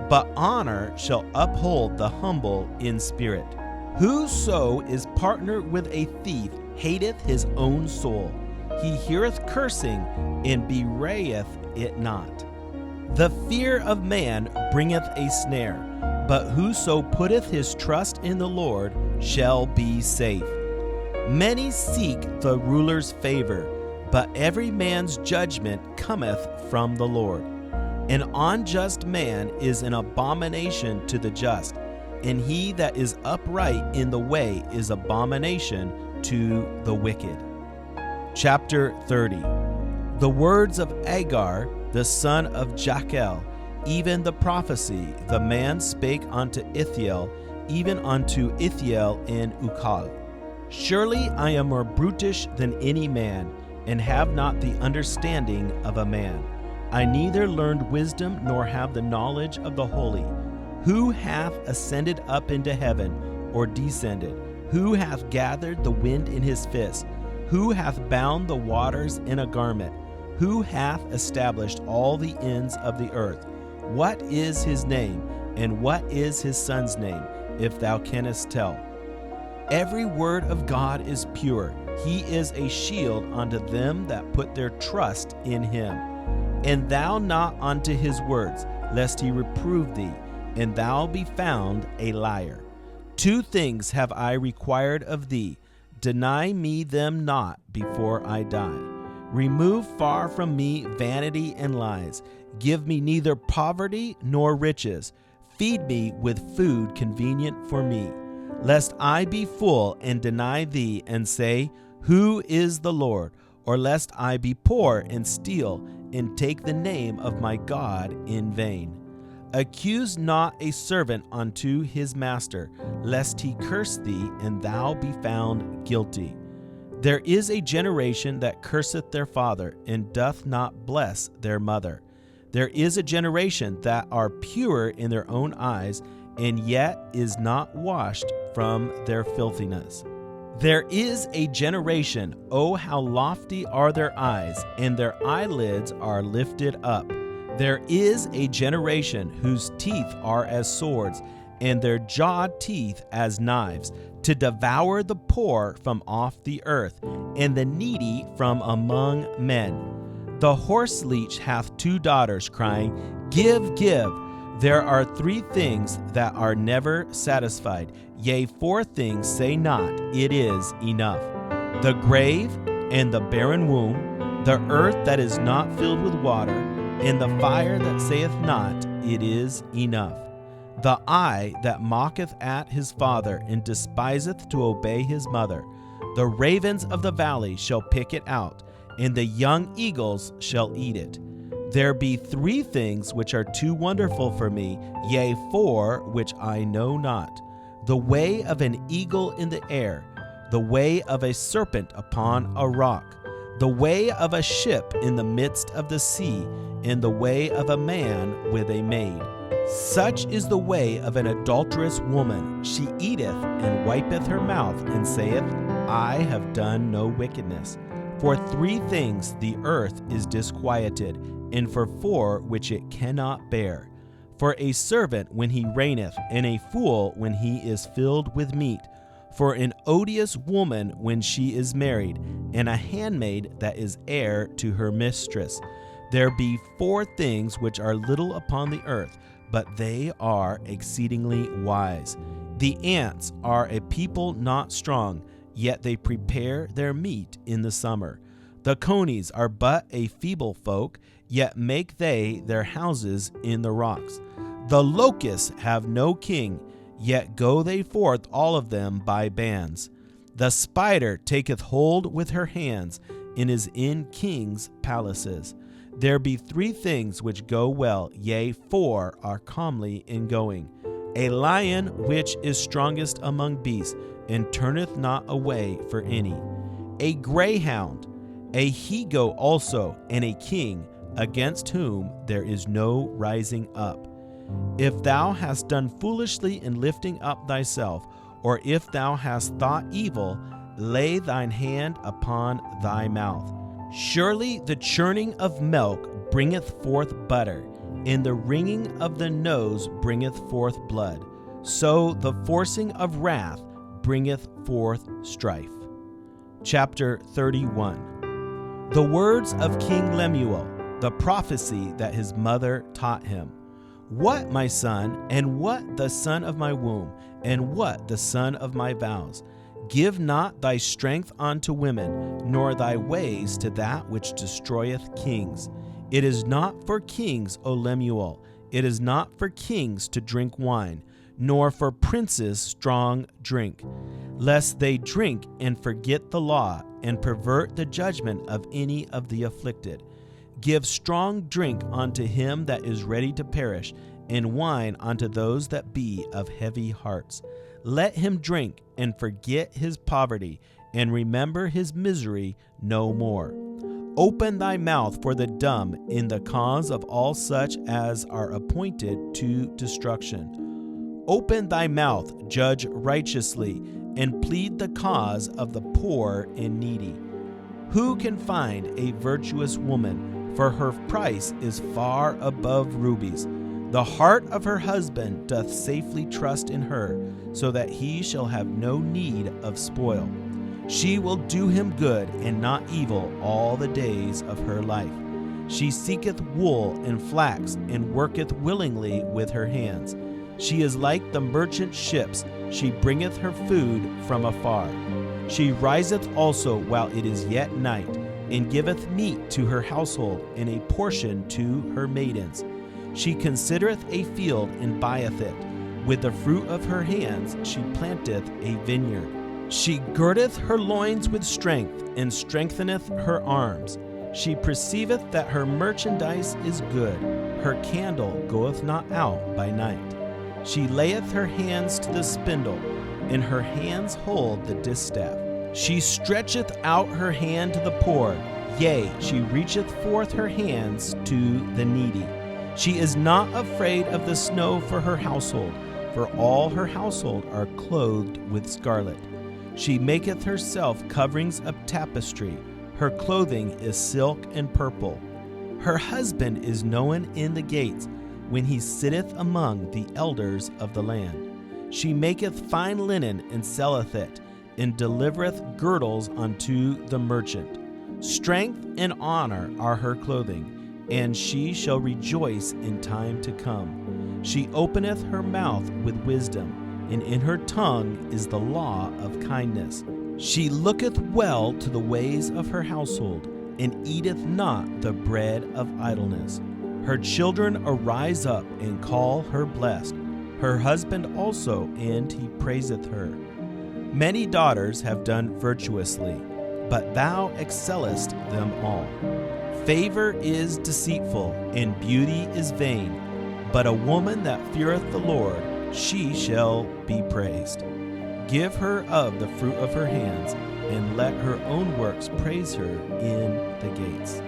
but honor shall uphold the humble in spirit. Whoso is partnered with a thief hateth his own soul. He heareth cursing, and bewrayeth it not. The fear of man bringeth a snare, but whoso putteth his trust in the Lord shall be safe. Many seek the ruler's favor, but every man's judgment cometh from the Lord. An unjust man is an abomination to the just, and he that is upright in the way is abomination to the wicked. Chapter 30. The words of Agar, the son of Jakel, even the prophecy, the man spake unto Ithiel, even unto Ithiel in Ukal. Surely I am more brutish than any man, and have not the understanding of a man. I neither learned wisdom nor have the knowledge of the holy. Who hath ascended up into heaven, or descended? Who hath gathered the wind in his fist? Who hath bound the waters in a garment? Who hath established all the ends of the earth? What is his name, and what is his son's name, if thou canst tell? Every word of God is pure. He is a shield unto them that put their trust in him. And thou not unto his words, lest he reprove thee, and thou be found a liar. 2 things have I required of thee. Deny me them not before I die. Remove far from me vanity and lies. Give me neither poverty nor riches. Feed me with food convenient for me, lest I be full and deny thee and say, Who is the Lord? Or lest I be poor and steal and take the name of my God in vain. Accuse not a servant unto his master, lest he curse thee and thou be found guilty. There is a generation that curseth their father, and doth not bless their mother. There is a generation that are pure in their own eyes, and yet is not washed from their filthiness. There is a generation, oh how lofty are their eyes, and their eyelids are lifted up. There is a generation whose teeth are as swords, and their jawed teeth as knives, to devour the poor from off the earth, and the needy from among men. The horse leech hath 2 daughters, crying, Give, give. There are 3 things that are never satisfied, yea, 4 things say not, it is enough. The grave and the barren womb, the earth that is not filled with water, and the fire that saith not, it is enough. The eye that mocketh at his father, and despiseth to obey his mother. The ravens of the valley shall pick it out, and the young eagles shall eat it. There be 3 things which are too wonderful for me, yea, 4 which I know not. The way of an eagle in the air, the way of a serpent upon a rock, the way of a ship in the midst of the sea, and the way of a man with a maid. Such is the way of an adulterous woman. She eateth and wipeth her mouth, and saith, I have done no wickedness. For 3 things the earth is disquieted, and for 4 which it cannot bear. For a servant when he reigneth, and a fool when he is filled with meat. For an odious woman when she is married, and a handmaid that is heir to her mistress. There be 4 things which are little upon the earth, but they are exceedingly wise. The ants are a people not strong, yet they prepare their meat in the summer. The conies are but a feeble folk, yet make they their houses in the rocks. The locusts have no king, yet go they forth all of them by bands. The spider taketh hold with her hands, and is in kings' palaces. There be 3 things which go well, yea, 4 are comely in going. A lion which is strongest among beasts, and turneth not away for any. A greyhound, a he-goat also, and a king, against whom there is no rising up. If thou hast done foolishly in lifting up thyself, or if thou hast thought evil, lay thine hand upon thy mouth. Surely the churning of milk bringeth forth butter, and the wringing of the nose bringeth forth blood. So the forcing of wrath bringeth forth strife. Chapter 31. The words of King Lemuel, the prophecy that his mother taught him. What, my son, and what the son of my womb, and what the son of my vows? Give not thy strength unto women, nor thy ways to that which destroyeth kings. It is not for kings, O Lemuel, it is not for kings to drink wine, nor for princes strong drink, lest they drink and forget the law, and pervert the judgment of any of the afflicted. Give strong drink unto him that is ready to perish, and wine unto those that be of heavy hearts. Let him drink and forget his poverty, and remember his misery no more. Open thy mouth for the dumb in the cause of all such as are appointed to destruction. Open thy mouth, judge righteously, and plead the cause of the poor and needy. Who can find a virtuous woman? For her price is far above rubies. The heart of her husband doth safely trust in her, so that he shall have no need of spoil. She will do him good and not evil all the days of her life. She seeketh wool and flax, and worketh willingly with her hands. She is like the merchant ships, she bringeth her food from afar. She riseth also while it is yet night, and giveth meat to her household, and a portion to her maidens. She considereth a field and buyeth it. With the fruit of her hands she planteth a vineyard. She girdeth her loins with strength, and strengtheneth her arms. She perceiveth that her merchandise is good. Her candle goeth not out by night. She layeth her hands to the spindle, and her hands hold the distaff. She stretcheth out her hand to the poor, yea, she reacheth forth her hands to the needy. She is not afraid of the snow for her household, for all her household are clothed with scarlet. She maketh herself coverings of tapestry, her clothing is silk and purple. Her husband is known in the gates, when he sitteth among the elders of the land. She maketh fine linen and selleth it, and delivereth girdles unto the merchant. Strength and honor are her clothing, and she shall rejoice in time to come. She openeth her mouth with wisdom, and in her tongue is the law of kindness. She looketh well to the ways of her household, and eateth not the bread of idleness. Her children arise up and call her blessed, her husband also, and he praiseth her. Many daughters have done virtuously, but thou excellest them all. Favor is deceitful, and beauty is vain, but a woman that feareth the Lord, she shall be praised. Give her of the fruit of her hands, and let her own works praise her in the gates.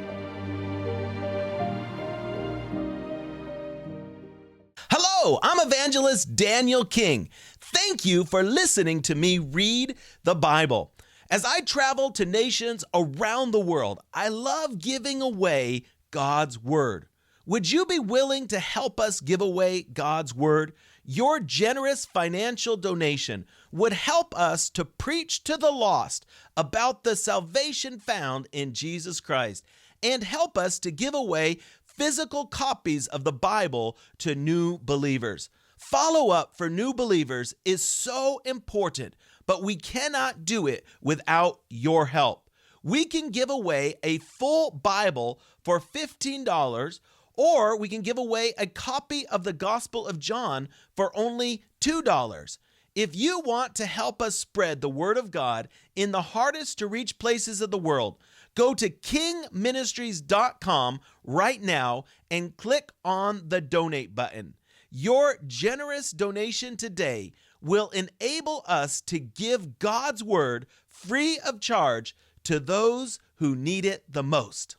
Hello, I'm Evangelist Daniel King. Thank you for listening to me read the Bible. As I travel to nations around the world, I love giving away God's Word. Would you be willing to help us give away God's Word? Your generous financial donation would help us to preach to the lost about the salvation found in Jesus Christ, and help us to give away physical copies of the Bible to new believers. Follow-up for new believers is so important, but we cannot do it without your help. We can give away a full Bible for $15, or we can give away a copy of the Gospel of John for only $2. If you want to help us spread the Word of God in the hardest to reach places of the world, go to kingministries.com right now and click on the donate button. Your generous donation today will enable us to give God's Word free of charge to those who need it the most.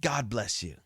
God bless you.